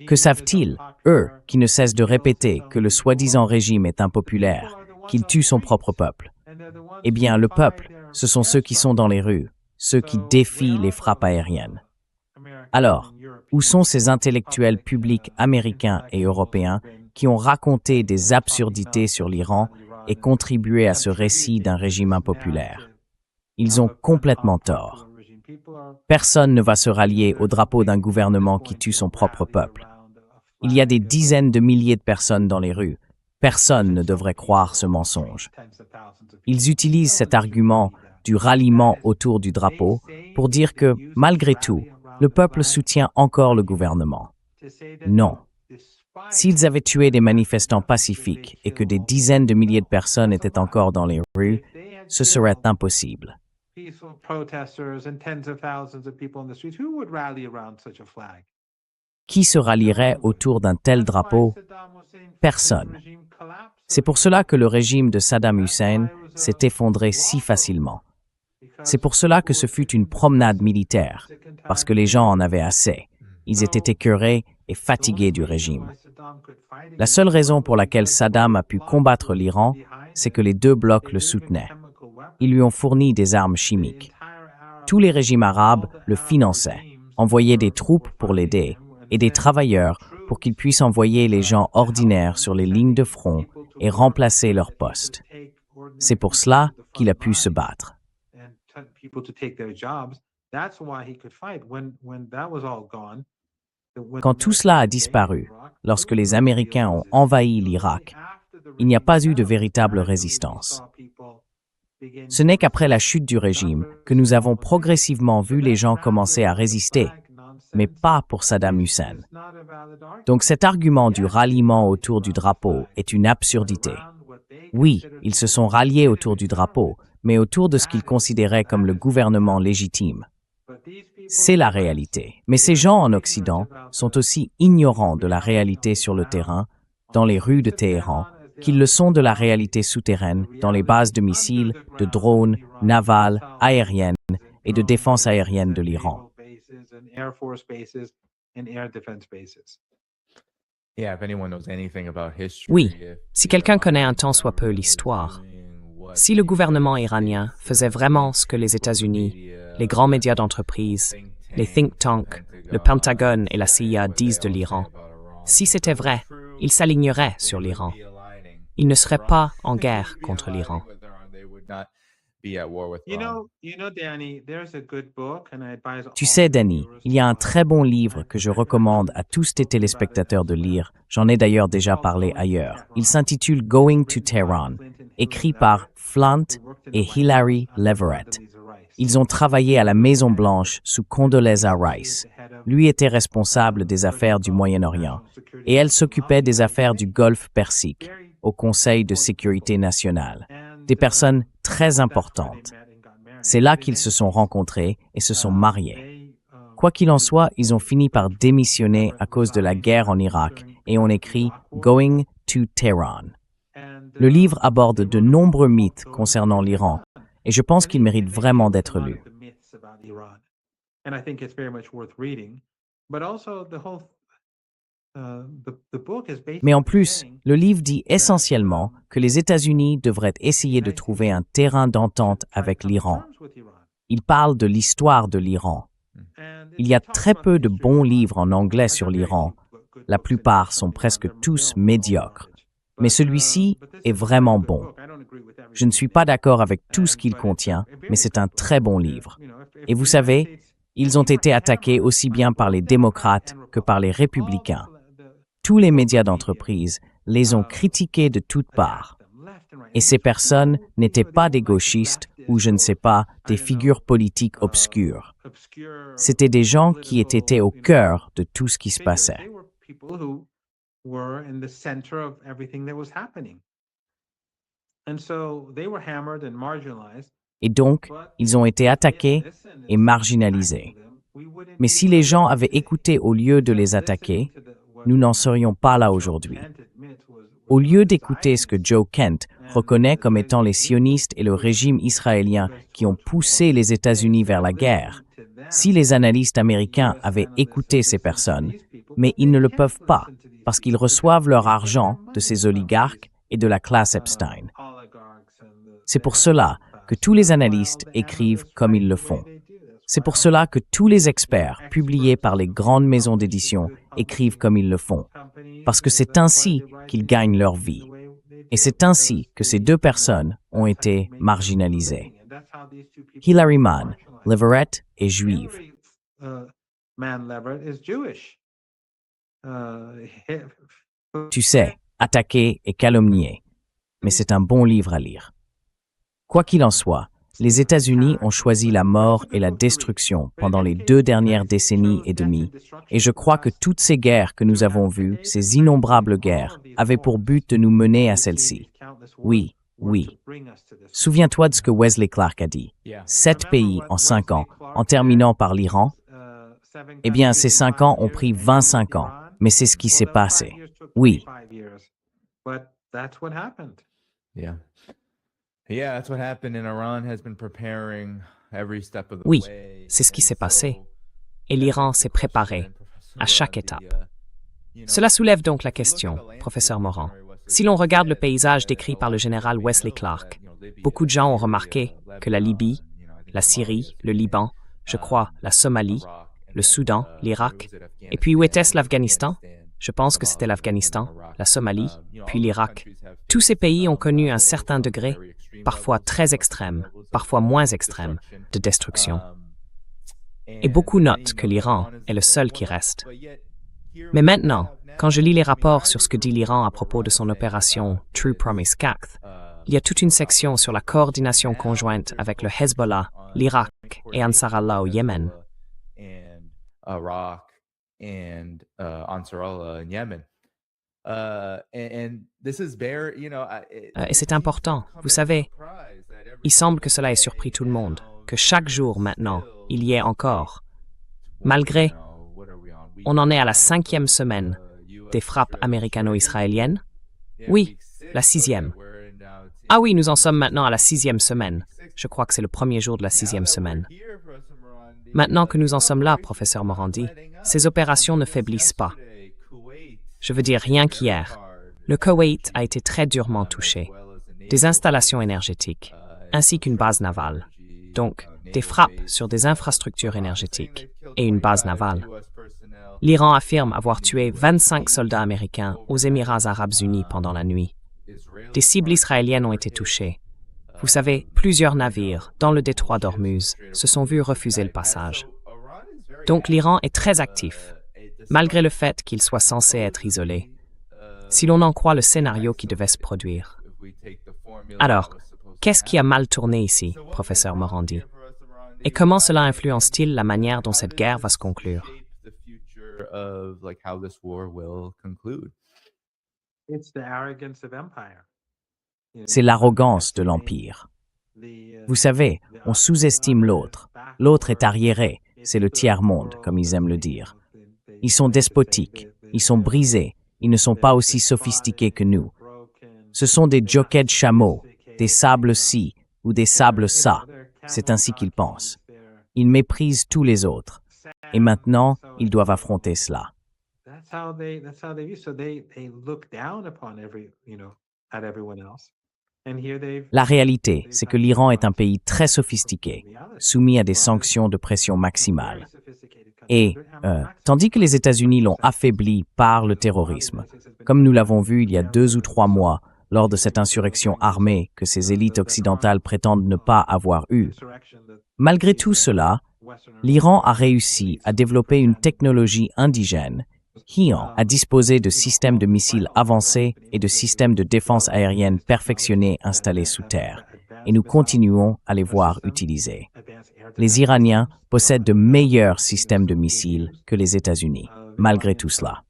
Que savent-ils, eux, qui ne cessent de répéter que le soi-disant régime est impopulaire, qu'il tue son propre peuple? Eh bien, le peuple, ce sont ceux qui sont dans les rues, ceux qui défient les frappes aériennes. Alors, où sont ces intellectuels publics américains et européens qui ont raconté des absurdités sur l'Iran et contribué à ce récit d'un régime impopulaire. Ils ont complètement tort. Personne ne va se rallier au drapeau d'un gouvernement qui tue son propre peuple. Il y a des dizaines de milliers de personnes dans les rues. Personne ne devrait croire ce mensonge. Ils utilisent cet argument du ralliement autour du drapeau pour dire que, malgré tout, le peuple soutient encore le gouvernement. Non. S'ils avaient tué des manifestants pacifiques et que des dizaines de milliers de personnes étaient encore dans les rues, ce serait impossible. Qui se rallierait autour d'un tel drapeau? Personne. C'est pour cela que le régime de Saddam Hussein s'est effondré si facilement. C'est pour cela que ce fut une promenade militaire, parce que les gens en avaient assez. Ils étaient écœurés et fatigués du régime. La seule raison pour laquelle Saddam a pu combattre l'Iran, c'est que les deux blocs le soutenaient. Ils lui ont fourni des armes chimiques. Tous les régimes arabes le finançaient, envoyaient des troupes pour l'aider et des travailleurs pour qu'ils puissent envoyer les gens ordinaires sur les lignes de front et remplacer leurs postes. C'est pour cela qu'il a pu se battre. Quand tout cela a disparu, lorsque les Américains ont envahi l'Irak, il n'y a pas eu de véritable résistance. Ce n'est qu'après la chute du régime que nous avons progressivement vu les gens commencer à résister, mais pas pour Saddam Hussein. Donc cet argument du ralliement autour du drapeau est une absurdité. Oui, ils se sont ralliés autour du drapeau, mais autour de ce qu'ils considéraient comme le gouvernement légitime. C'est la réalité. Mais ces gens en Occident sont aussi ignorants de la réalité sur le terrain, dans les rues de Téhéran, qu'ils le sont de la réalité souterraine, dans les bases de missiles, de drones, navales, aériennes et de défense aérienne de l'Iran. Oui, si quelqu'un connaît un tant soit peu l'histoire, si le gouvernement iranien faisait vraiment ce que les États-Unis, les grands médias d'entreprise, les think tanks, le Pentagone et la CIA disent de l'Iran, si c'était vrai, ils s'aligneraient sur l'Iran. Ils ne seraient pas en guerre contre l'Iran. Tu sais, Danny, il y a un très bon livre que je recommande à tous tes téléspectateurs de lire. J'en ai d'ailleurs déjà parlé ailleurs. Il s'intitule Going to Tehran, écrit par Flint et Hilary Leverett. Ils ont travaillé à la Maison-Blanche sous Condoleezza Rice. Lui était responsable des affaires du Moyen-Orient et elle s'occupait des affaires du Golfe Persique au Conseil de sécurité nationale. Des personnes très importantes. C'est là qu'ils se sont rencontrés et se sont mariés. Quoi qu'il en soit, ils ont fini par démissionner à cause de la guerre en Irak et ont écrit Going to Tehran. Le livre aborde de nombreux mythes concernant l'Iran et je pense qu'il mérite vraiment d'être lu. Mais en plus, le livre dit essentiellement que les États-Unis devraient essayer de trouver un terrain d'entente avec l'Iran. Il parle de l'histoire de l'Iran. Il y a très peu de bons livres en anglais sur l'Iran. La plupart sont presque tous médiocres. Mais celui-ci est vraiment bon. Je ne suis pas d'accord avec tout ce qu'il contient, mais c'est un très bon livre. Et vous savez, ils ont été attaqués aussi bien par les démocrates que par les républicains. Tous les médias d'entreprise les ont critiqués de toutes parts. Et ces personnes n'étaient pas des gauchistes ou, je ne sais pas, des figures politiques obscures. C'était des gens qui étaient au cœur de tout ce qui se passait. Et donc, ils ont été attaqués et marginalisés. Mais si les gens avaient écouté au lieu de les attaquer, nous n'en serions pas là aujourd'hui. Au lieu d'écouter ce que Joe Kent reconnaît comme étant les sionistes et le régime israélien qui ont poussé les États-Unis vers la guerre, si les analystes américains avaient écouté ces personnes, mais ils ne le peuvent pas, parce qu'ils reçoivent leur argent de ces oligarques et de la classe Epstein. C'est pour cela que tous les analystes écrivent comme ils le font. C'est pour cela que tous les experts publiés par les grandes maisons d'édition écrivent comme ils le font, parce que c'est ainsi qu'ils gagnent leur vie. Et c'est ainsi que ces deux personnes ont été marginalisées. Hilary Mann, Leverett, est juive. Tu sais, attaquer et calomnier, mais c'est un bon livre à lire. Quoi qu'il en soit, les États-Unis ont choisi la mort et la destruction pendant les 2 dernières décennies et demie, et je crois que toutes ces guerres que nous avons vues, ces innombrables guerres, avaient pour but de nous mener à celle-ci. Oui, oui. Souviens-toi de ce que Wesley Clark a dit. 7 pays en 5 ans, en terminant par l'Iran. Eh bien, ces 5 ans ont pris 25 ans, mais c'est ce qui s'est passé. Oui. Oui, c'est ce qui s'est passé. Et l'Iran s'est préparé à chaque étape. Cela soulève donc la question, professeur Moran. Si l'on regarde le paysage décrit par le général Wesley Clark, beaucoup de gens ont remarqué que la Libye, la Syrie, le Liban, je crois la Somalie, le Soudan, l'Irak, et puis où était-ce l'Afghanistan? Je pense que c'était l'Afghanistan, la Somalie, puis l'Irak. Tous ces pays ont connu un certain degré, parfois très extrême, parfois moins extrême, de destruction. Et beaucoup notent que l'Iran est le seul qui reste. Mais maintenant, quand je lis les rapports sur ce que dit l'Iran à propos de son opération True Promise Cacth, il y a toute une section sur la coordination conjointe avec le Hezbollah, l'Irak et Ansar Allah au Yémen. Et c'est important, vous savez, il semble que cela ait surpris tout le monde, que chaque jour maintenant, il y ait encore. Malgré, on en est à la 5e semaine des frappes américano-israéliennes? Oui, la 6e. Ah oui, nous en sommes maintenant à la 6e semaine. Je crois que c'est le premier jour de la 6e semaine. Maintenant que nous en sommes là, professeur Morandi, ces opérations ne faiblissent pas. Je veux dire rien qu'hier. Le Koweït a été très durement touché. Des installations énergétiques, ainsi qu'une base navale. Donc, des frappes sur des infrastructures énergétiques et une base navale. L'Iran affirme avoir tué 25 soldats américains aux Émirats arabes unis pendant la nuit. Des cibles israéliennes ont été touchées. Vous savez, plusieurs navires, dans le détroit d'Ormuz, se sont vus refuser le passage. Donc l'Iran est très actif, malgré le fait qu'il soit censé être isolé, si l'on en croit le scénario qui devait se produire. Alors, qu'est-ce qui a mal tourné ici, professeur Morandi? Et comment cela influence-t-il la manière dont cette guerre va se conclure? C'est l'arrogance de l'Empire. Vous savez, on sous-estime l'autre. L'autre est arriéré, c'est le tiers-monde, comme ils aiment le dire. Ils sont despotiques, ils sont brisés, ils ne sont pas aussi sophistiqués que nous. Ce sont des jockeys de chameaux, des sables-ci ou des sables-ça. C'est ainsi qu'ils pensent. Ils méprisent tous les autres. Et maintenant, ils doivent affronter cela. La réalité, c'est que l'Iran est un pays très sophistiqué, soumis à des sanctions de pression maximale. Et, tandis que les États-Unis l'ont affaibli par le terrorisme, comme nous l'avons vu il y a 2 ou 3 mois, lors de cette insurrection armée que ces élites occidentales prétendent ne pas avoir eue. Malgré tout cela, l'Iran a réussi à développer une technologie indigène qui a disposé de systèmes de missiles avancés et de systèmes de défense aérienne perfectionnés installés sous terre, et nous continuons à les voir utiliser. Les Iraniens possèdent de meilleurs systèmes de missiles que les États-Unis, malgré tout cela.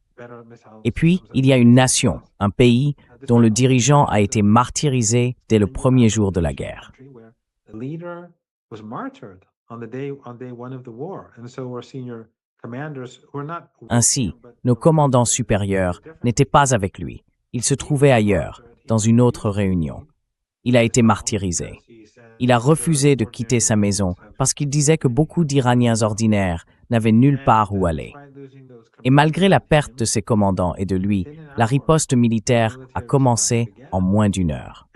Et puis, il y a une nation, un pays, dont le dirigeant a été martyrisé dès le premier jour de la guerre. Ainsi, nos commandants supérieurs n'étaient pas avec lui. Ils se trouvaient ailleurs, dans une autre réunion. Il a été martyrisé. Il a refusé de quitter sa maison parce qu'il disait que beaucoup d'Iraniens ordinaires n'avaient nulle part où aller. Et malgré la perte de ses commandants et de lui, la riposte militaire a commencé en moins d'1 heure.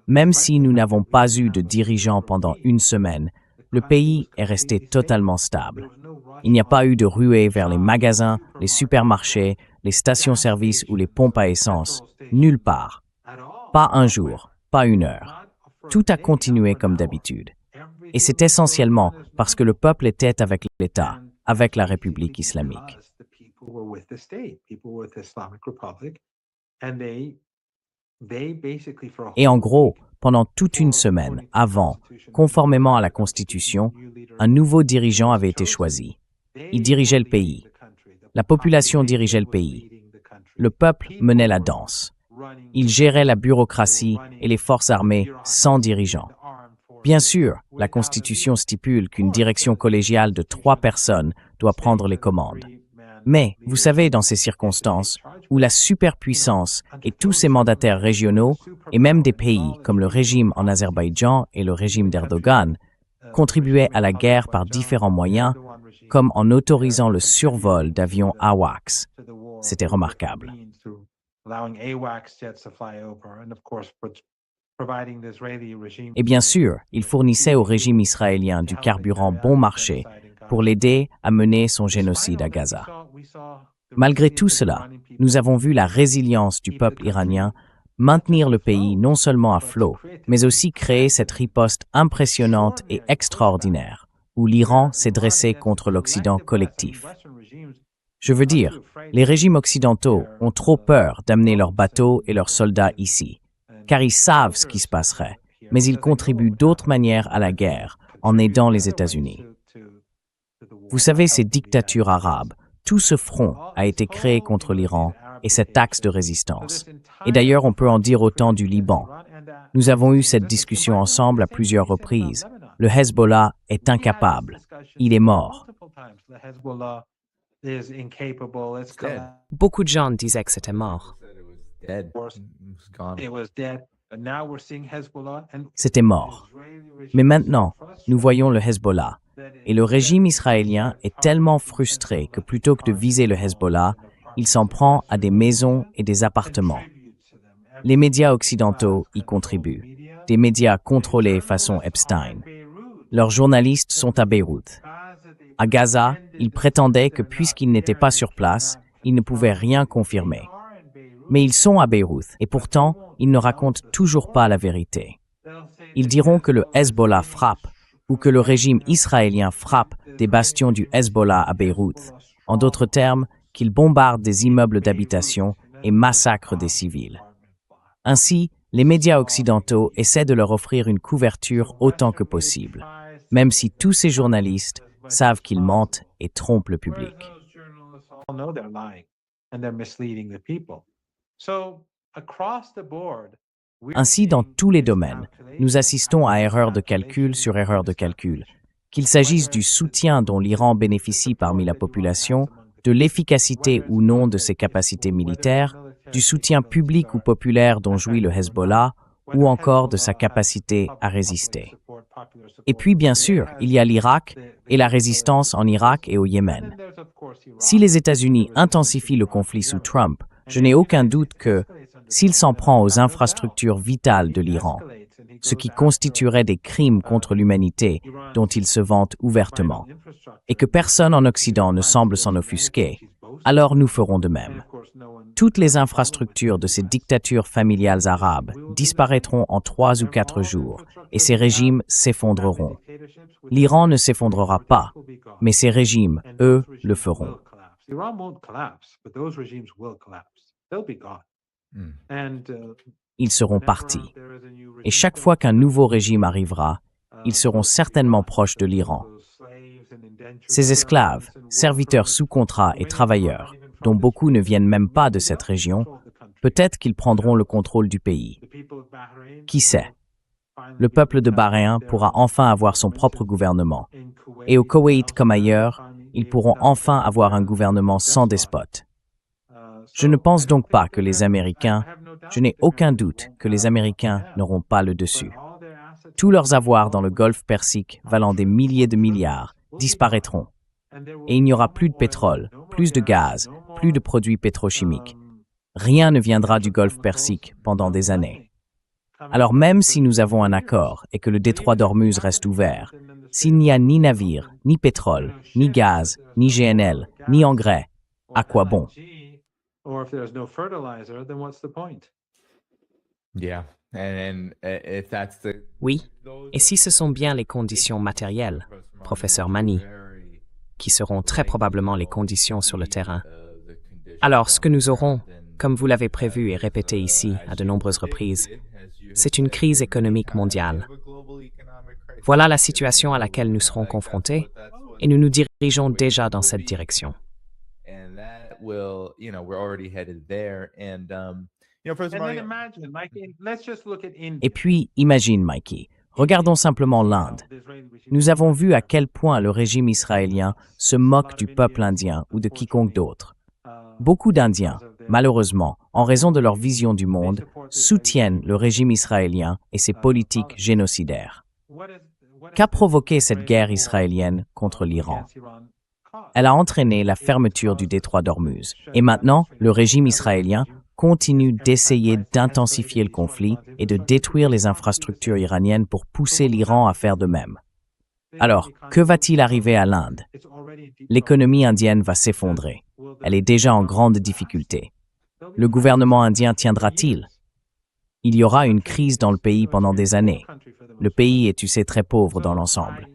Même si nous n'avons pas eu de dirigeants pendant 1 semaine, le pays est resté totalement stable. Il n'y a pas eu de ruée vers les magasins, les supermarchés, les stations-service ou les pompes à essence. Nulle part. Pas un jour, pas une heure. Tout a continué comme d'habitude. Et c'est essentiellement parce que le peuple était avec l'État, avec la République islamique. Et en gros, pendant toute une semaine avant, conformément à la Constitution, un nouveau dirigeant avait été choisi. Il dirigeait le pays. La population dirigeait le pays. Le peuple menait la danse. Il gérait la bureaucratie et les forces armées sans dirigeant. Bien sûr, la Constitution stipule qu'une direction collégiale de 3 personnes doit prendre les commandes. Mais, vous savez, dans ces circonstances, où la superpuissance et tous ses mandataires régionaux, et même des pays comme le régime en Azerbaïdjan et le régime d'Erdogan, contribuaient à la guerre par différents moyens, comme en autorisant le survol d'avions AWACS. C'était remarquable. Et bien sûr, il fournissait au régime israélien du carburant bon marché pour l'aider à mener son génocide à Gaza. Malgré tout cela, nous avons vu la résilience du peuple iranien maintenir le pays non seulement à flot, mais aussi créer cette riposte impressionnante et extraordinaire, où l'Iran s'est dressé contre l'Occident collectif. Je veux dire, les régimes occidentaux ont trop peur d'amener leurs bateaux et leurs soldats ici, car ils savent ce qui se passerait, mais ils contribuent d'autres manières à la guerre en aidant les États-Unis. Vous savez, ces dictatures arabes, tout ce front a été créé contre l'Iran et cet axe de résistance. Et d'ailleurs, on peut en dire autant du Liban. Nous avons eu cette discussion ensemble à plusieurs reprises. Le Hezbollah est incapable. Il est mort. Beaucoup de gens disaient que c'était mort. C'était mort. Mais maintenant, nous voyons le Hezbollah. Et le régime israélien est tellement frustré que plutôt que de viser le Hezbollah, il s'en prend à des maisons et des appartements. Les médias occidentaux y contribuent. Des médias contrôlés façon Epstein. Leurs journalistes sont à Beyrouth. À Gaza, ils prétendaient que puisqu'ils n'étaient pas sur place, ils ne pouvaient rien confirmer. Mais ils sont à Beyrouth et pourtant, ils ne racontent toujours pas la vérité. Ils diront que le Hezbollah frappe ou que le régime israélien frappe des bastions du Hezbollah à Beyrouth. En d'autres termes, qu'il bombarde des immeubles d'habitation et massacre des civils. Ainsi, les médias occidentaux essaient de leur offrir une couverture autant que possible, même si tous ces journalistes savent qu'ils mentent et trompent le public. Ainsi, dans tous les domaines, nous assistons à erreurs de calcul sur erreurs de calcul, qu'il s'agisse du soutien dont l'Iran bénéficie parmi la population, de l'efficacité ou non de ses capacités militaires, du soutien public ou populaire dont jouit le Hezbollah, ou encore de sa capacité à résister. Et puis, bien sûr, il y a l'Irak et la résistance en Irak et au Yémen. Si les États-Unis intensifient le conflit sous Trump, je n'ai aucun doute que, s'il s'en prend aux infrastructures vitales de l'Iran, ce qui constituerait des crimes contre l'humanité dont il se vante ouvertement, et que personne en Occident ne semble s'en offusquer, alors nous ferons de même. Toutes les infrastructures de ces dictatures familiales arabes disparaîtront en 3 ou 4 jours, et ces régimes s'effondreront. L'Iran ne s'effondrera pas, mais ces régimes, eux, le feront. Ils seront partis. Et chaque fois qu'un nouveau régime arrivera, ils seront certainement proches de l'Iran. Ces esclaves, serviteurs sous contrat et travailleurs, dont beaucoup ne viennent même pas de cette région, peut-être qu'ils prendront le contrôle du pays. Qui sait? Le peuple de Bahreïn pourra enfin avoir son propre gouvernement. Et au Koweït comme ailleurs, ils pourront enfin avoir un gouvernement sans despote. Je ne pense donc pas que les Américains, je n'ai aucun doute que les Américains n'auront pas le dessus. Tous leurs avoirs dans le Golfe Persique, valant des milliers de milliards, disparaîtront. Et il n'y aura plus de pétrole, plus de gaz, plus de produits pétrochimiques. Rien ne viendra du Golfe Persique pendant des années. Alors même si nous avons un accord et que le détroit d'Ormuz reste ouvert, S'il n'y a ni navire, ni pétrole, ni gaz, ni GNL, ni engrais, à quoi bon? Yeah. And if that's the Oui, et si ce sont bien les conditions matérielles, professeur Mani, qui seront très probablement les conditions sur le terrain, alors ce que nous aurons, comme vous l'avez prévu et répété ici à de nombreuses reprises, c'est une crise économique mondiale. Voilà la situation à laquelle nous serons confrontés et nous nous dirigeons déjà dans cette direction. and that will, we're already headed there. And Professor Mario, Et puis, imagine, Mikey, regardons simplement l'Inde. Nous avons vu à quel point le régime israélien se moque du peuple indien ou de quiconque d'autre. Beaucoup d'Indiens, malheureusement, en raison de leur vision du monde, soutiennent le régime israélien et ses politiques génocidaires. Qu'a provoqué cette guerre israélienne contre l'Iran? Elle a entraîné la fermeture du détroit d'Ormuz. Et maintenant, le régime israélien continue d'essayer d'intensifier le conflit et de détruire les infrastructures iraniennes pour pousser l'Iran à faire de même. Alors, que va-t-il arriver à l'Inde? L'économie indienne va s'effondrer. Elle est déjà en grande difficulté. Le gouvernement indien tiendra-t-il? Il y aura une crise dans le pays pendant des années. Le pays est, tu sais, très pauvre dans l'ensemble.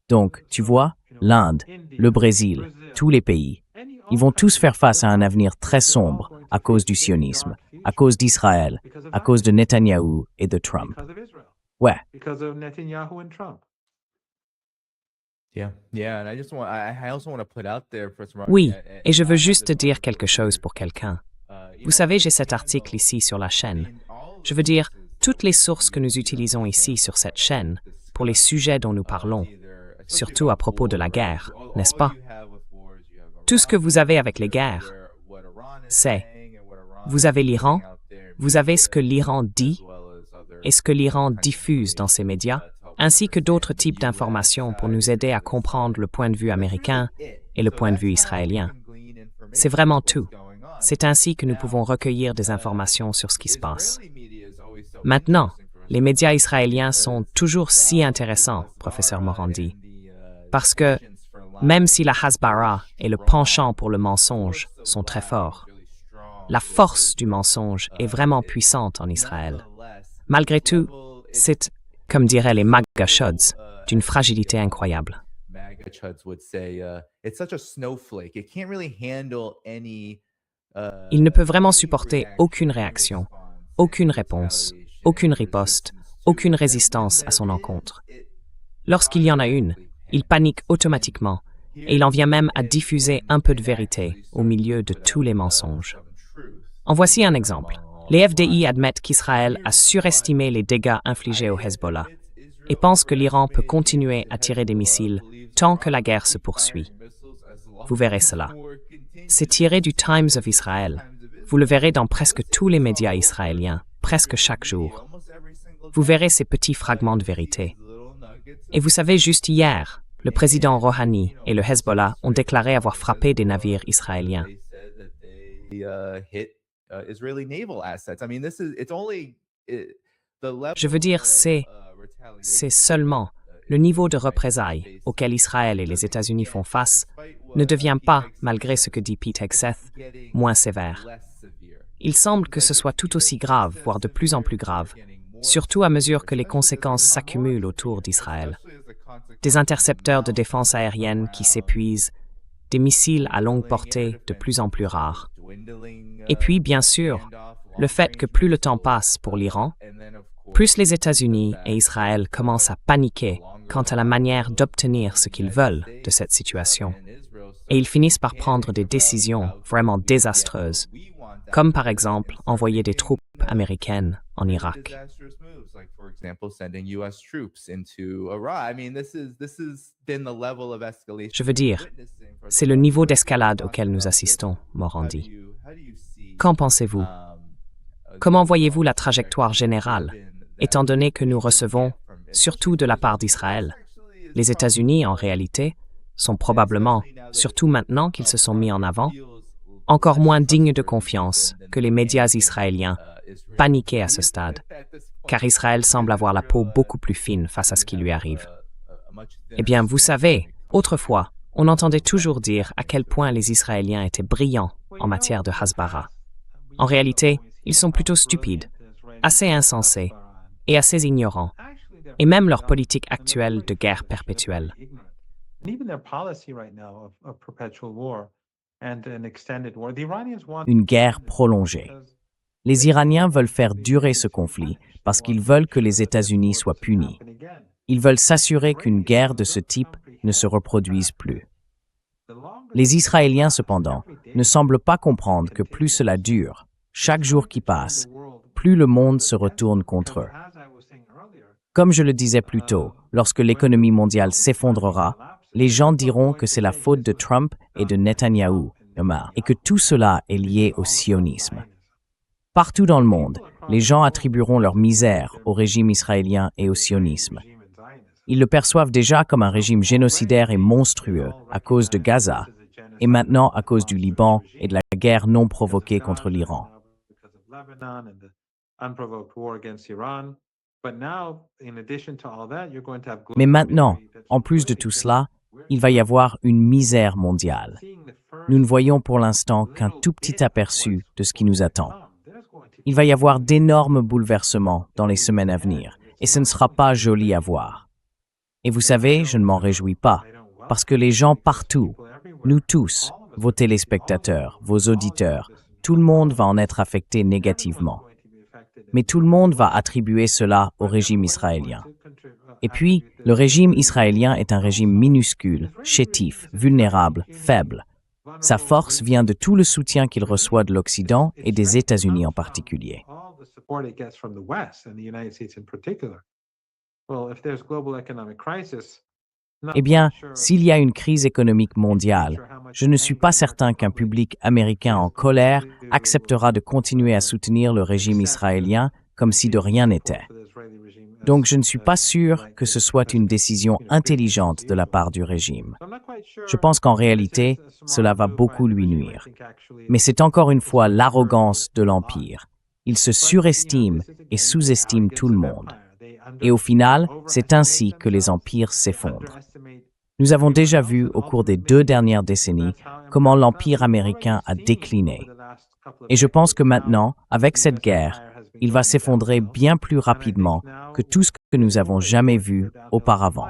Donc, tu vois, l'Inde, le Brésil, tous les pays, ils vont tous faire face à un avenir très sombre à cause du sionisme, à cause d'Israël, à cause de Netanyahou et de Trump. Ouais. yeah, and I also want to put out there, Professor Mario, Oui, et je veux juste dire quelque chose pour quelqu'un. Vous savez, j'ai cet article ici sur la chaîne. Je veux dire, toutes les sources que nous utilisons ici sur cette chaîne, pour les sujets dont nous parlons, surtout à propos de la guerre, n'est-ce pas? Tout ce que vous avez avec les guerres, c'est, vous avez l'Iran, vous avez ce que l'Iran dit et ce que l'Iran diffuse dans ses médias, ainsi que d'autres types d'informations pour nous aider à comprendre le point de vue américain et le point de vue israélien. C'est vraiment tout. C'est ainsi que nous pouvons recueillir des informations sur ce qui se passe. Maintenant, les médias israéliens sont toujours si intéressants, professeur Morandi, parce que même si la Hasbara et le penchant pour le mensonge sont très forts, la force du mensonge est vraiment puissante en Israël. Malgré tout, c'est, comme diraient les MAGA Shods, d'une fragilité incroyable. MAGA chuds would say, it's such a snowflake. It can't really handle any. Il ne peut vraiment supporter aucune réaction, aucune réponse, aucune riposte, aucune résistance à son encontre. Lorsqu'il y en a une, il panique automatiquement et il en vient même à diffuser un peu de vérité au milieu de tous les mensonges. En voici un exemple. Les FDI admettent qu'Israël a surestimé les dégâts infligés au Hezbollah et pensent que l'Iran peut continuer à tirer des missiles tant que la guerre se poursuit. Vous verrez cela. C'est tiré du Times of Israel. Vous le verrez dans presque tous les médias israéliens, presque chaque jour. Vous verrez ces petits fragments de vérité. Et vous savez, juste hier, le président Rouhani et le Hezbollah ont déclaré avoir frappé des navires israéliens. Je veux dire, c'est seulement le niveau de représailles auquel Israël et les États-Unis font face ne devient pas, malgré ce que dit Pete Hegseth, moins sévère. Il semble que ce soit tout aussi grave, voire de plus en plus grave, surtout à mesure que les conséquences s'accumulent autour d'Israël. Des intercepteurs de défense aérienne qui s'épuisent, des missiles à longue portée de plus en plus rares. Et puis, bien sûr, le fait que plus le temps passe pour l'Iran, plus les États-Unis et Israël commencent à paniquer quant à la manière d'obtenir ce qu'ils veulent de cette situation. Et ils finissent par prendre des décisions vraiment désastreuses, comme par exemple envoyer des troupes américaines en Irak. Je veux dire, c'est le niveau d'escalade auquel nous assistons, Morandi. Qu'en pensez-vous? Comment voyez-vous la trajectoire générale, étant donné que nous recevons, surtout de la part d'Israël, les États-Unis, en réalité, sont probablement, surtout maintenant qu'ils se sont mis en avant, encore moins dignes de confiance que les médias israéliens, paniqués à ce stade, car Israël semble avoir la peau beaucoup plus fine face à ce qui lui arrive. Eh bien, vous savez, autrefois, on entendait toujours dire à quel point les Israéliens étaient brillants en matière de Hasbara. En réalité, ils sont plutôt stupides, assez insensés et assez ignorants, et même leur politique actuelle de guerre perpétuelle. Une guerre prolongée. Les Iraniens veulent faire durer ce conflit parce qu'ils veulent que les États-Unis soient punis. Ils veulent s'assurer qu'une guerre de ce type ne se reproduise plus. Les Israéliens, cependant, ne semblent pas comprendre que plus cela dure, chaque jour qui passe, plus le monde se retourne contre eux. Comme je le disais plus tôt, lorsque l'économie mondiale s'effondrera, les gens diront que c'est la faute de Trump et de Netanyahou, et que tout cela est lié au sionisme. Partout dans le monde, les gens attribueront leur misère au régime israélien et au sionisme. Ils le perçoivent déjà comme un régime génocidaire et monstrueux à cause de Gaza, et maintenant à cause du Liban et de la guerre non provoquée contre l'Iran. Mais maintenant, en plus de tout cela, il va y avoir une misère mondiale. Nous ne voyons pour l'instant qu'un tout petit aperçu de ce qui nous attend. Il va y avoir d'énormes bouleversements dans les semaines à venir, et ce ne sera pas joli à voir. Et vous savez, je ne m'en réjouis pas, parce que les gens partout, nous tous, vos téléspectateurs, vos auditeurs, tout le monde va en être affecté négativement. Mais tout le monde va attribuer cela au régime israélien. Et puis, le régime israélien est un régime minuscule, chétif, vulnérable, faible. Sa force vient de tout le soutien qu'il reçoit de l'Occident et des États-Unis en particulier. Eh bien, s'il y a une crise économique mondiale, je ne suis pas certain qu'un public américain en colère acceptera de continuer à soutenir le régime israélien comme si de rien n'était. Donc je ne suis pas sûr que ce soit une décision intelligente de la part du régime. Je pense qu'en réalité, cela va beaucoup lui nuire. Mais c'est encore une fois l'arrogance de l'Empire. Il se surestime et sous-estime tout le monde. Et au final, c'est ainsi que les empires s'effondrent. Nous avons déjà vu au cours des 2 dernières décennies comment l'Empire américain a décliné. Et je pense que maintenant, avec cette guerre, il va s'effondrer bien plus rapidement que tout ce que nous avons jamais vu auparavant.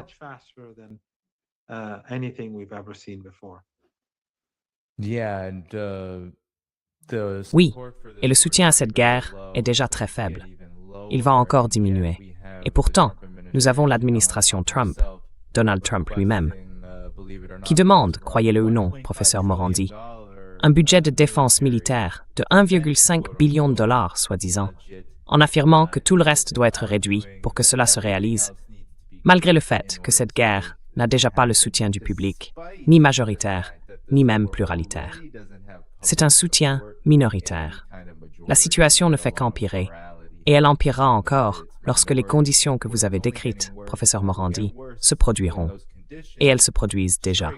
Oui, et le soutien à cette guerre est déjà très faible. Il va encore diminuer. Et pourtant, nous avons l'administration Trump, Donald Trump lui-même, qui demande, croyez-le ou non, professeur Morandi, un budget de défense militaire de 1,5 billion de dollars, soi-disant, en affirmant que tout le reste doit être réduit pour que cela se réalise, malgré le fait que cette guerre n'a déjà pas le soutien du public, ni majoritaire, ni même pluralitaire. C'est un soutien minoritaire. La situation ne fait qu'empirer, et elle empirera encore lorsque les conditions que vous avez décrites, professeur Morandi, se produiront. Et elles se produisent déjà.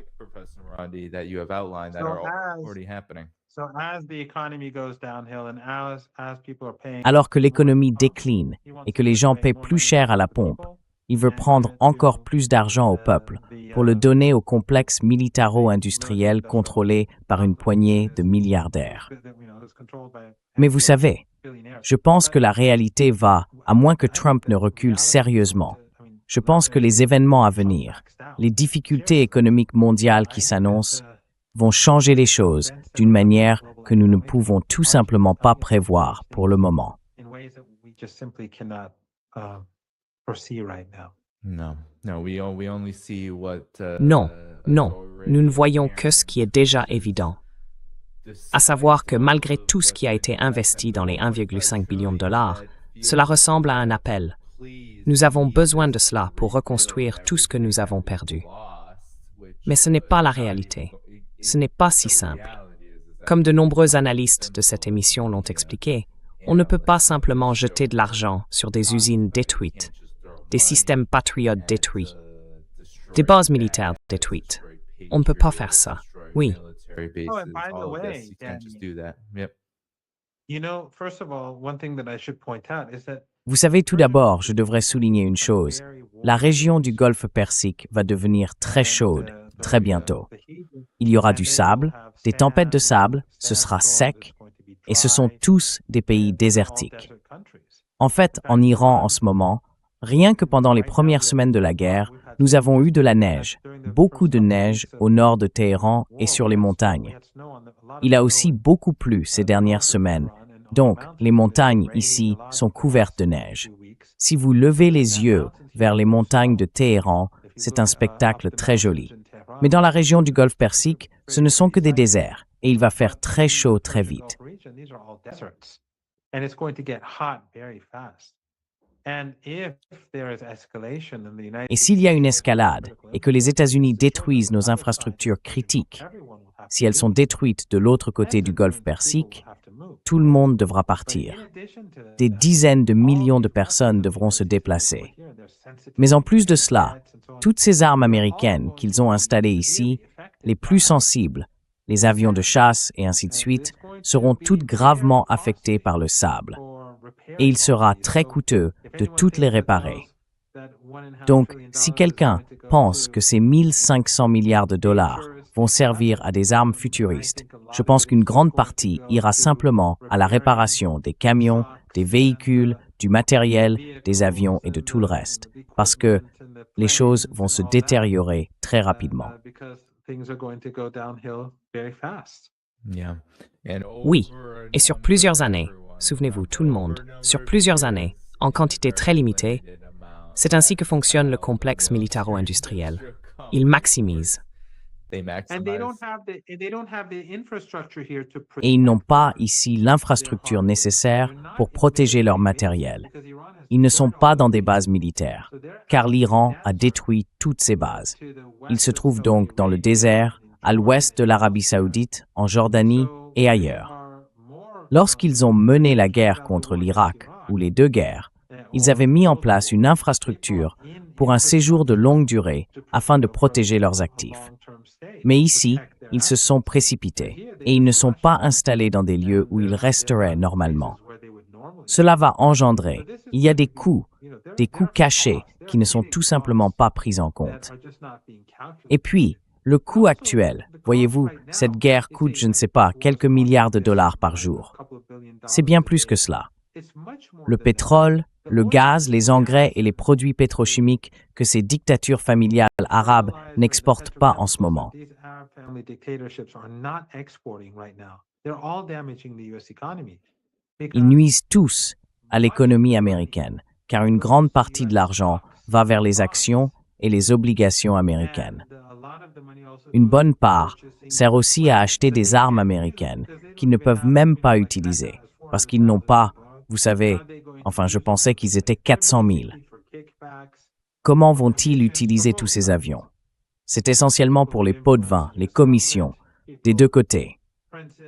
Alors que l'économie décline et que les gens paient plus cher à la pompe, il veut prendre encore plus d'argent au peuple pour le donner au complexe militaro-industriel contrôlé par une poignée de milliardaires. Mais vous savez, je pense que la réalité va, à moins que Trump ne recule sérieusement, je pense que les événements à venir, les difficultés économiques mondiales qui s'annoncent, vont changer les choses d'une manière que nous ne pouvons tout simplement pas prévoir pour le moment. Non, nous ne voyons que ce qui est déjà évident, à savoir que malgré tout ce qui a été investi dans les 1,5 billion de dollars, cela ressemble à un appel. Nous avons besoin de cela pour reconstruire tout ce que nous avons perdu. Mais ce n'est pas la réalité. Ce n'est pas si simple. Comme de nombreux analystes de cette émission l'ont expliqué, on ne peut pas simplement jeter de l'argent sur des usines détruites, des systèmes patriotes détruits, des bases militaires détruites. On ne peut pas faire ça. Oui. Vous savez, tout d'abord, je devrais souligner une chose. La région du Golfe Persique va devenir très chaude très bientôt. Il y aura du sable, des tempêtes de sable, ce sera sec, et ce sont tous des pays désertiques. En fait, en Iran en ce moment, rien que pendant les premières semaines de la guerre, nous avons eu de la neige, beaucoup de neige au nord de Téhéran et sur les montagnes. Il a aussi beaucoup plu ces dernières semaines, donc les montagnes ici sont couvertes de neige. Si vous levez les yeux vers les montagnes de Téhéran, c'est un spectacle très joli. Mais dans la région du Golfe Persique, ce ne sont que des déserts, et il va faire très chaud très vite. Et s'il y a une escalade et que les États-Unis détruisent nos infrastructures critiques, si elles sont détruites de l'autre côté du Golfe Persique, tout le monde devra partir. Des dizaines de millions de personnes devront se déplacer. Mais en plus de cela, toutes ces armes américaines qu'ils ont installées ici, les plus sensibles, les avions de chasse et ainsi de suite, seront toutes gravement affectées par le sable. Et il sera très coûteux de toutes les réparer. Donc, si quelqu'un pense que ces 1500 milliards de dollars vont servir à des armes futuristes, je pense qu'une grande partie ira simplement à la réparation des camions, des véhicules, du matériel, des avions et de tout le reste, parce que les choses vont se détériorer très rapidement. Oui, et sur plusieurs années, souvenez-vous tout le monde, sur plusieurs années, en quantité très limitée, c'est ainsi que fonctionne le complexe militaro-industriel. Il maximise. Et ils n'ont pas ici l'infrastructure nécessaire pour protéger leur matériel. Ils ne sont pas dans des bases militaires, car l'Iran a détruit toutes ces bases. Ils se trouvent donc dans le désert, à l'ouest de l'Arabie saoudite, en Jordanie et ailleurs. Lorsqu'ils ont mené la guerre contre l'Irak, ou les deux guerres, ils avaient mis en place une infrastructure pour un séjour de longue durée afin de protéger leurs actifs. Mais ici, ils se sont précipités et ils ne sont pas installés dans des lieux où ils resteraient normalement. Cela va engendrer, il y a des coûts cachés qui ne sont tout simplement pas pris en compte. Et puis, le coût actuel, voyez-vous, cette guerre coûte, je ne sais pas, quelques milliards de dollars par jour. C'est bien plus que cela. Le pétrole, le gaz, les engrais et les produits pétrochimiques que ces dictatures familiales arabes n'exportent pas en ce moment. Ils nuisent tous à l'économie américaine, car une grande partie de l'argent va vers les actions et les obligations américaines. Une bonne part sert aussi à acheter des armes américaines qu'ils ne peuvent même pas utiliser, parce qu'ils n'ont pas, vous savez, enfin je pensais qu'ils étaient 400 000. Comment vont-ils utiliser tous ces avions? C'est essentiellement pour les pots de vin, les commissions, des deux côtés.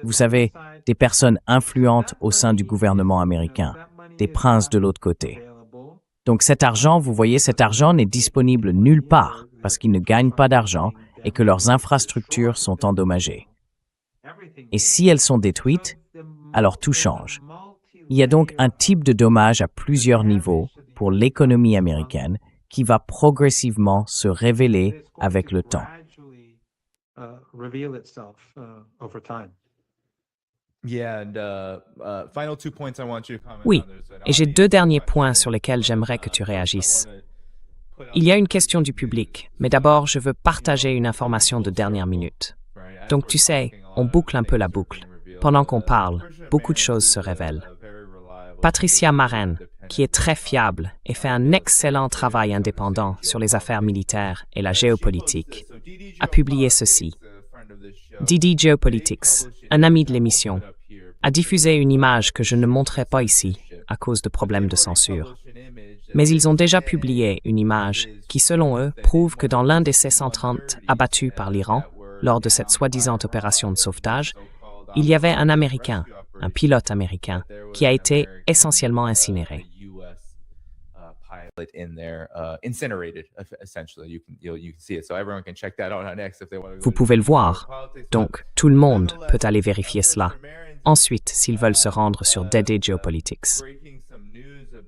Vous savez, des personnes influentes au sein du gouvernement américain, des princes de l'autre côté. Donc cet argent, vous voyez, cet argent n'est disponible nulle part parce qu'ils ne gagnent pas d'argent et que leurs infrastructures sont endommagées. Et si elles sont détruites, alors tout change. Il y a donc un type de dommage à plusieurs niveaux pour l'économie américaine qui va progressivement se révéler avec le temps. Oui, et j'ai deux derniers points sur lesquels j'aimerais que tu réagisses. Il y a une question du public, mais d'abord, je veux partager une information de dernière minute. Donc tu sais, on boucle un peu la boucle. Pendant qu'on parle, beaucoup de choses se révèlent. Patricia Maren, qui est très fiable et fait un excellent travail indépendant sur les affaires militaires et la géopolitique, a publié ceci. Didi Geopolitics, un ami de l'émission, a diffusé une image que je ne montrerai pas ici à cause de problèmes de censure. Mais ils ont déjà publié une image qui, selon eux, prouve que dans l'un des C-130 abattus par l'Iran, lors de cette soi-disant opération de sauvetage, il y avait un Américain, un pilote américain, qui a été essentiellement incinéré. Vous pouvez le voir, donc tout le monde peut aller vérifier cela. Ensuite, s'ils veulent se rendre sur Didi Geopolitics.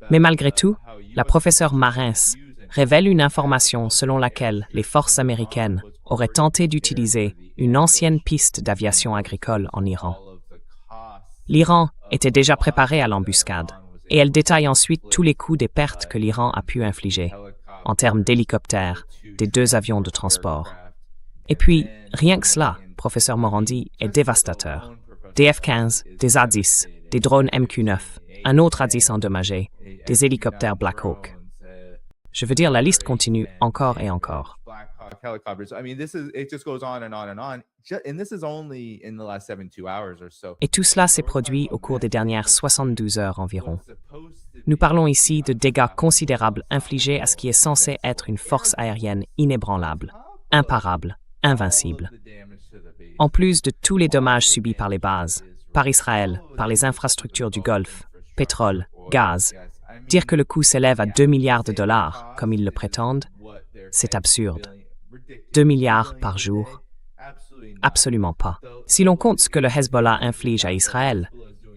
Mais malgré tout, la professeure Marins révèle une information selon laquelle les forces américaines auraient tenté d'utiliser une ancienne piste d'aviation agricole en Iran. L'Iran était déjà préparé à l'embuscade, et elle détaille ensuite tous les coûts des pertes que l'Iran a pu infliger, en termes d'hélicoptères, des 2 avions de transport. Et puis, rien que cela, professeur Morandi, est dévastateur. Des F-15, des A-10, des drones MQ-9, un autre A-10 endommagé, des hélicoptères Black Hawk. Je veux dire, la liste continue encore et encore. Et tout cela s'est produit au cours des dernières 72 heures environ. Nous parlons ici de dégâts considérables infligés à ce qui est censé être une force aérienne inébranlable, imparable, invincible. En plus de tous les dommages subis par les bases, par Israël, par les infrastructures du Golfe, pétrole, gaz, dire que le coût s'élève à 2 milliards de dollars, comme ils le prétendent, c'est absurde. 2 milliards par jour? Absolument pas. Si l'on compte ce que le Hezbollah inflige à Israël,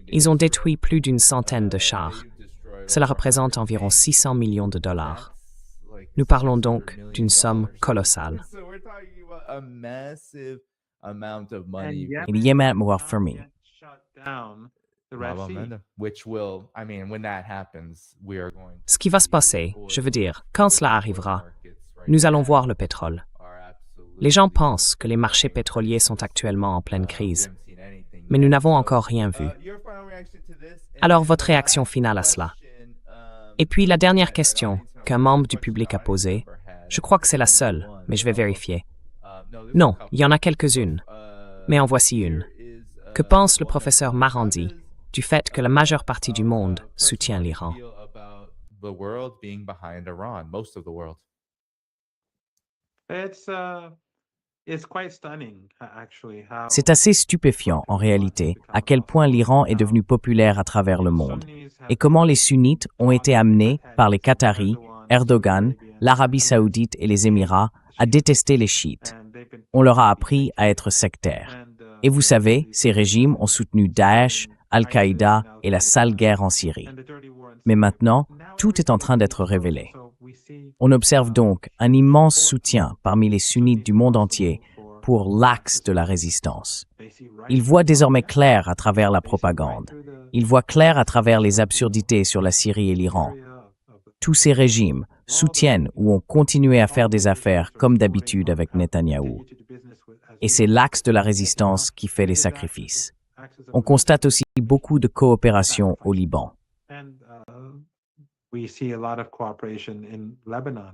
ils ont détruit plus d'une centaine de chars. Cela représente environ 600 millions de dollars. Nous parlons donc d'une somme colossale. Il y a même Fermi. Ce qui va se passer, je veux dire, quand cela arrivera, nous allons voir le pétrole. Les gens pensent que les marchés pétroliers sont actuellement en pleine crise, mais nous n'avons encore rien vu. Alors, votre réaction finale à cela? Et puis, la dernière question qu'un membre du public a posée, je crois que c'est la seule, mais je vais vérifier. Non, il y en a quelques-unes, mais en voici une. Que pense le professeur Marandi du fait que la majeure partie du monde soutient l'Iran? C'est assez stupéfiant, en réalité, à quel point l'Iran est devenu populaire à travers le monde, et comment les sunnites ont été amenés par les Qataris, Erdogan, l'Arabie saoudite et les Émirats à détester les chiites. On leur a appris à être sectaires. Et vous savez, ces régimes ont soutenu Daesh, Al-Qaïda et la sale guerre en Syrie. Mais maintenant, tout est en train d'être révélé. On observe donc un immense soutien parmi les sunnites du monde entier pour l'axe de la résistance. Ils voient désormais clair à travers la propagande. Ils voient clair à travers les absurdités sur la Syrie et l'Iran. Tous ces régimes soutiennent ou ont continué à faire des affaires comme d'habitude avec Netanyahou. Et c'est l'axe de la résistance qui fait les sacrifices. On constate aussi beaucoup de coopération au Liban. We see a lot of cooperation in Lebanon.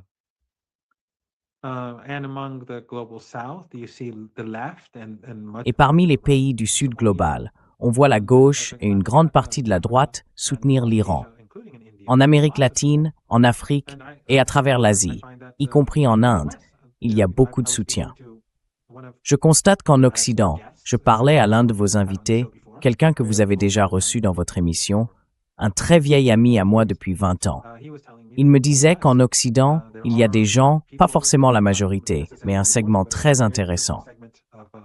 And among the global south, you see the left and much. Et parmi les pays du Sud global, on voit la gauche et une grande partie de la droite soutenir l'Iran. En Amérique latine, en Afrique et à travers l'Asie, y compris en Inde, il y a beaucoup de soutien. Je constate qu'en Occident, je parlais à l'un de vos invités, quelqu'un que vous avez déjà reçu dans votre émission, un très vieil ami à moi depuis 20 ans. Il me disait qu'en Occident, il y a des gens, pas forcément la majorité, mais un segment très intéressant,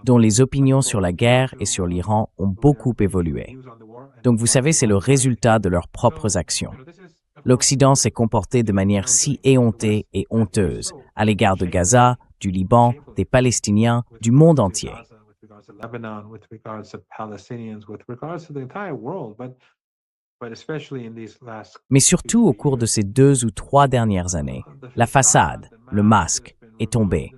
dont les opinions sur la guerre et sur l'Iran ont beaucoup évolué. Donc vous savez, c'est le résultat de leurs propres actions. L'Occident s'est comporté de manière si éhontée et honteuse à l'égard de Gaza, du Liban, des Palestiniens, du monde entier. Mais surtout au cours de ces 2 ou 3 dernières années, la façade, le masque, est tombé.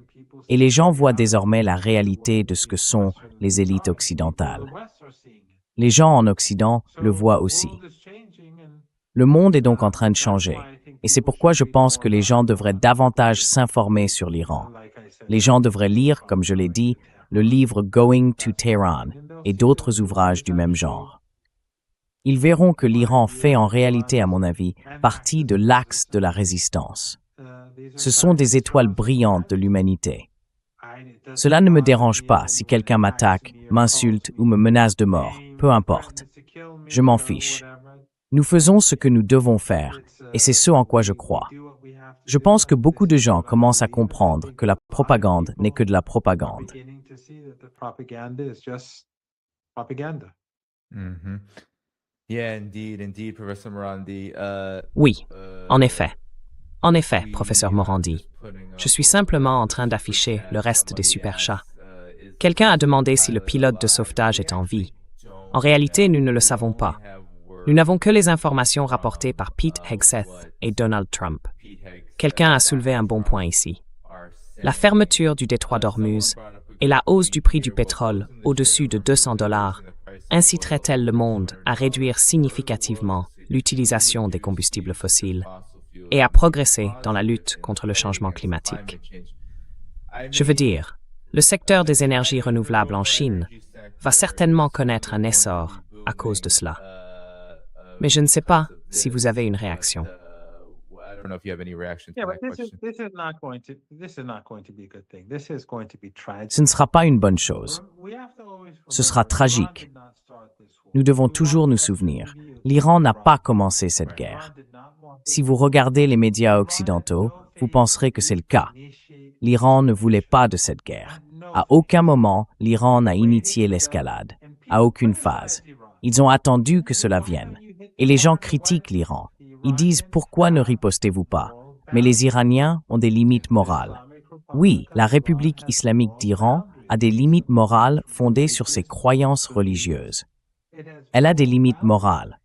Et les gens voient désormais la réalité de ce que sont les élites occidentales. Les gens en Occident le voient aussi. Le monde est donc en train de changer. Et c'est pourquoi je pense que les gens devraient davantage s'informer sur l'Iran. Les gens devraient lire, comme je l'ai dit, le livre Going to Tehran et d'autres ouvrages du même genre. Ils verront que l'Iran fait en réalité, à mon avis, partie de l'axe de la résistance. Ce sont des étoiles brillantes de l'humanité. Cela ne me dérange pas si quelqu'un m'attaque, m'insulte ou me menace de mort, peu importe. Je m'en fiche. Nous faisons ce que nous devons faire, et c'est ce en quoi je crois. Je pense que beaucoup de gens commencent à comprendre que la propagande n'est que de la propagande. Mm-hmm. Yeah, indeed, Professor Morandi. Oui, en effet. En effet, professeur Morandi. Je suis simplement en train d'afficher le reste des superchats. Quelqu'un a demandé si le pilote de sauvetage est en vie. En réalité, nous ne le savons pas. Nous n'avons que les informations rapportées par Pete Hegseth et Donald Trump. Quelqu'un a soulevé un bon point ici. La fermeture du détroit d'Ormuz et la hausse du prix du pétrole au-dessus de $200 inciterait-elle le monde à réduire significativement l'utilisation des combustibles fossiles et à progresser dans la lutte contre le changement climatique? Je veux dire, le secteur des énergies renouvelables en Chine va certainement connaître un essor à cause de cela. Mais je ne sais pas si vous avez une réaction. I don't know if you have any reaction to Yeah, that but question. this is not going to be a good thing. This is going to be tragic. Ce ne sera pas une bonne chose. We have to always Ce sera remember, tragique. Iran did not start this war. Nous devons toujours nous souvenir, l'Iran n'a pas commencé cette guerre. Si vous regardez les médias occidentaux, vous penserez que c'est le cas. L'Iran ne voulait pas de cette guerre. À aucun moment, l'Iran n'a initié l'escalade. À aucune phase. Ils ont attendu que cela vienne. Et les gens critiquent l'Iran. Ils disent « Pourquoi ne ripostez-vous pas ?» Mais les Iraniens ont des limites morales. Oui, la République islamique d'Iran a des limites morales fondées sur ses croyances religieuses. Elle a des limites morales.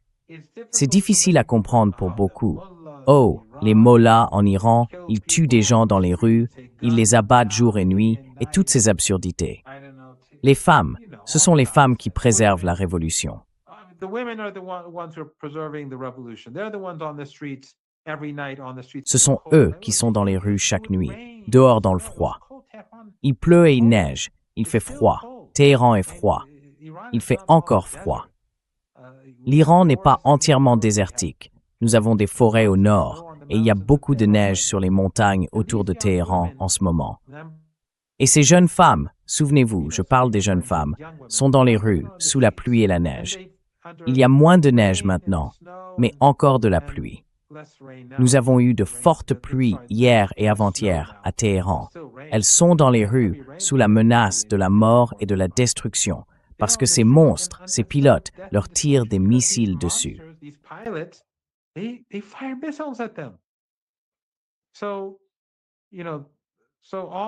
C'est difficile à comprendre pour beaucoup. Oh, les mollahs en Iran, ils tuent des gens dans les rues, ils les abattent jour et nuit, et toutes ces absurdités. Les femmes, ce sont les femmes qui préservent la révolution. The women are the ones who are preserving the revolution. They're the ones on the streets every night on the streets. Ce sont eux qui sont dans les rues chaque nuit, dehors dans le froid. Il pleut et il neige, il fait froid, Téhéran est froid, il fait encore froid. L'Iran n'est pas entièrement désertique. Nous avons des forêts au nord et il y a beaucoup de neige sur les montagnes autour de Téhéran en ce moment. Et ces jeunes femmes, souvenez-vous, je parle des jeunes femmes, sont dans les rues, sous la pluie et la neige. Il y a moins de neige maintenant, mais encore de la pluie. Nous avons eu de fortes pluies hier et avant-hier à Téhéran. Elles sont dans les rues sous la menace de la mort et de la destruction, parce que ces monstres, ces pilotes, leur tirent des missiles dessus.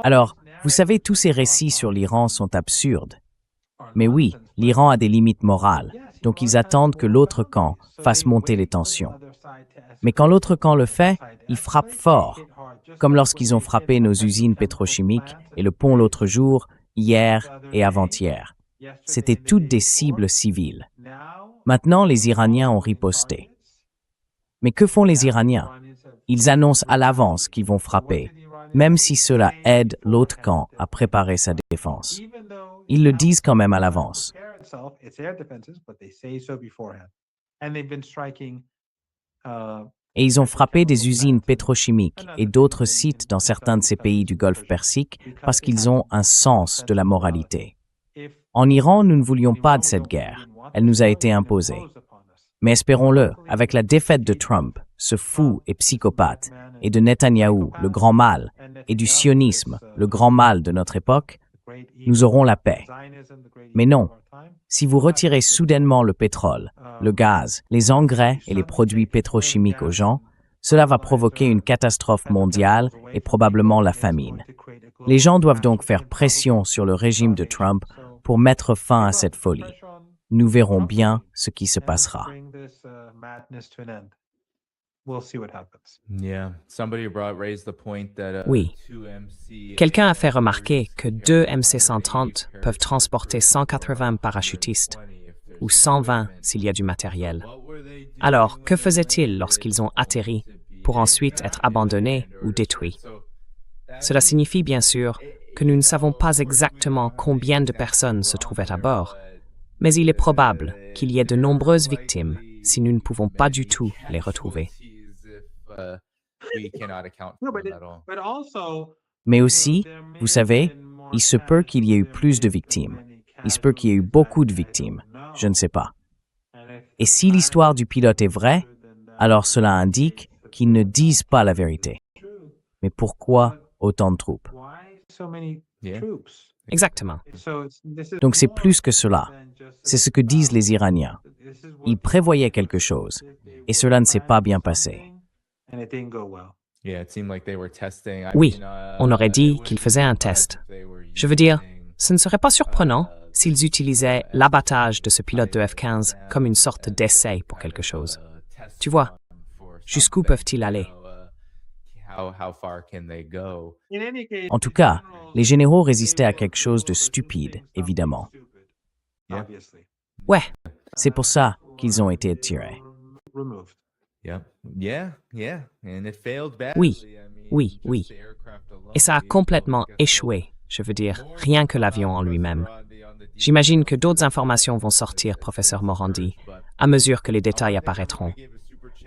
Alors, vous savez, tous ces récits sur l'Iran sont absurdes. Mais oui, l'Iran a des limites morales, donc ils attendent que l'autre camp fasse monter les tensions. Mais quand l'autre camp le fait, ils frappent fort, comme lorsqu'ils ont frappé nos usines pétrochimiques et le pont l'autre jour, hier et avant-hier. C'étaient toutes des cibles civiles. Maintenant, les Iraniens ont riposté. Mais que font les Iraniens? Ils annoncent à l'avance qu'ils vont frapper, même si cela aide l'autre camp à préparer sa défense. Ils le disent quand même à l'avance. Et ils ont frappé des usines pétrochimiques et d'autres sites dans certains de ces pays du Golfe Persique parce qu'ils ont un sens de la moralité. En Iran, nous ne voulions pas de cette guerre. Elle nous a été imposée. Mais espérons-le, avec la défaite de Trump, ce fou et psychopathe, et de Netanyahou, le grand mal, et du sionisme, le grand mal de notre époque, nous aurons la paix. Mais non, si vous retirez soudainement le pétrole, le gaz, les engrais et les produits pétrochimiques aux gens, cela va provoquer une catastrophe mondiale et probablement la famine. Les gens doivent donc faire pression sur le régime de Trump pour mettre fin à cette folie. Nous verrons bien ce qui se passera. Oui. Quelqu'un a fait remarquer que 2 MC-130 peuvent transporter 180 parachutistes, ou 120 s'il y a du matériel. Alors, que faisaient-ils lorsqu'ils ont atterri pour ensuite être abandonnés ou détruits? Cela signifie bien sûr que nous ne savons pas exactement combien de personnes se trouvaient à bord, mais il est probable qu'il y ait de nombreuses victimes si nous ne pouvons pas du tout les retrouver. Mais aussi, vous savez, il se peut qu'il y ait eu plus de victimes. Il se peut qu'il y ait eu beaucoup de victimes. Je ne sais pas. Et si l'histoire du pilote est vraie, alors cela indique qu'ils ne disent pas la vérité. Mais pourquoi autant de troupes? so many Yeah. troops. Exactement. Donc c'est plus que cela. C'est ce que disent les Iraniens. Ils prévoyaient quelque chose, et cela ne s'est pas bien passé. Yeah, it seemed like they were testing. Oui, on aurait dit qu'ils faisaient un test. Je veux dire, ce ne serait pas surprenant s'ils utilisaient l'abattage de ce pilote de F-15 comme une sorte d'essai pour quelque chose. Tu vois, jusqu'où peuvent-ils aller? How far can they go? En tout cas, les généraux résistaient à quelque chose de stupide, évidemment. Yeah. Ouais, C'est pour ça qu'ils ont été tirés. Yeah. Yeah. And it failed badly. Oui, I mean, oui, just oui. the aircraft alone, et ça a we complètement guess échoué, je veux dire, rien que l'avion en lui-même. Morandi on the J'imagine que d'autres informations vont sortir, professeur Morandi, à mesure que les détails apparaîtront.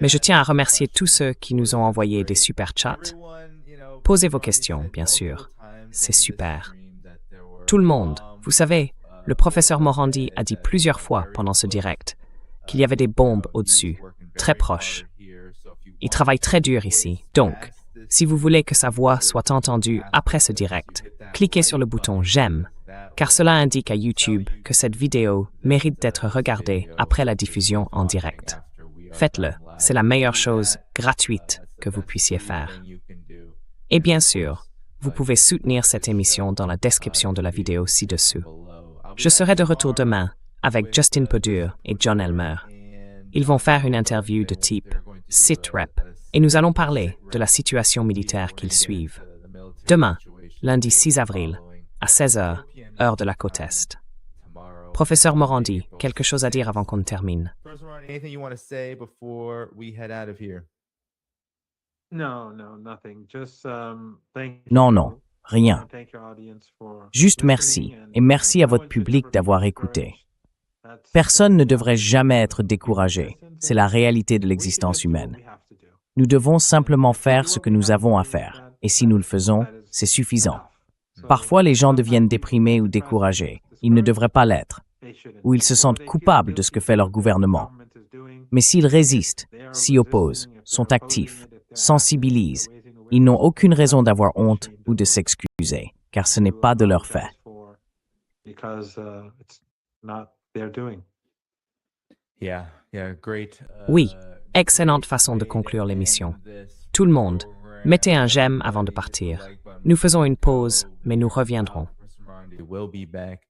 Mais je tiens à remercier tous ceux qui nous ont envoyé des super chats. Posez vos questions, bien sûr. C'est super. Tout le monde, vous savez, le professeur Morandi a dit plusieurs fois pendant ce direct qu'il y avait des bombes au-dessus, très proches. Il travaille très dur ici, donc, si vous voulez que sa voix soit entendue après ce direct, cliquez sur le bouton « J'aime », car cela indique à YouTube que cette vidéo mérite d'être regardée après la diffusion en direct. Faites-le, c'est la meilleure chose gratuite que vous puissiez faire. Et bien sûr, vous pouvez soutenir cette émission dans la description de la vidéo ci-dessous. Je serai de retour demain avec Justin Perdue et John Elmer. Ils vont faire une interview de type sit-rep et nous allons parler de la situation militaire qu'ils suivent. Demain, lundi 6 avril, à 16h, heure de la côte Est. Professeur Morandi, quelque chose à dire avant qu'on termine? Professor Morandi, anything you want to say before we head out of here? No, nothing. Just thank Non, you, non, rien. and thank your audience for Juste listening merci, and et merci à no votre one should public ever be d'avoir discouraged. écouté. That's Personne ne the devrait reality. jamais être People découragé. listen C'est la to- réalité de we should l'existence just do what humaine. we have to do. Nous devons simplement If we faire do ce what que we nous have avons to à do, faire. that- Et si nous le that faisons, is c'est suffisant. enough. So Parfois, les gens sometimes deviennent people déprimés get ou depressed, découragés. Ils ne devraient pas l'être. they shouldn't. Ou ils se Or sentent they feel coupables de ce que guilty fait leur for what the gouvernement. government is doing. Mais s'ils résistent, They are s'y opposent, resisting, if sont they're actifs, opposing it, if they're sensibilisent, active, they're raising ils n'ont awareness, aucune raison that's d'avoir what they honte should ou de do. s'excuser, car ce n'est To pas de leur fait. apologize for, because it's not their doing. Yeah, great. Oui, excellente façon de conclure l'émission. Tout le monde, mettez un j'aime avant de partir. Nous faisons une pause, mais nous reviendrons. Professor Morandi will be back.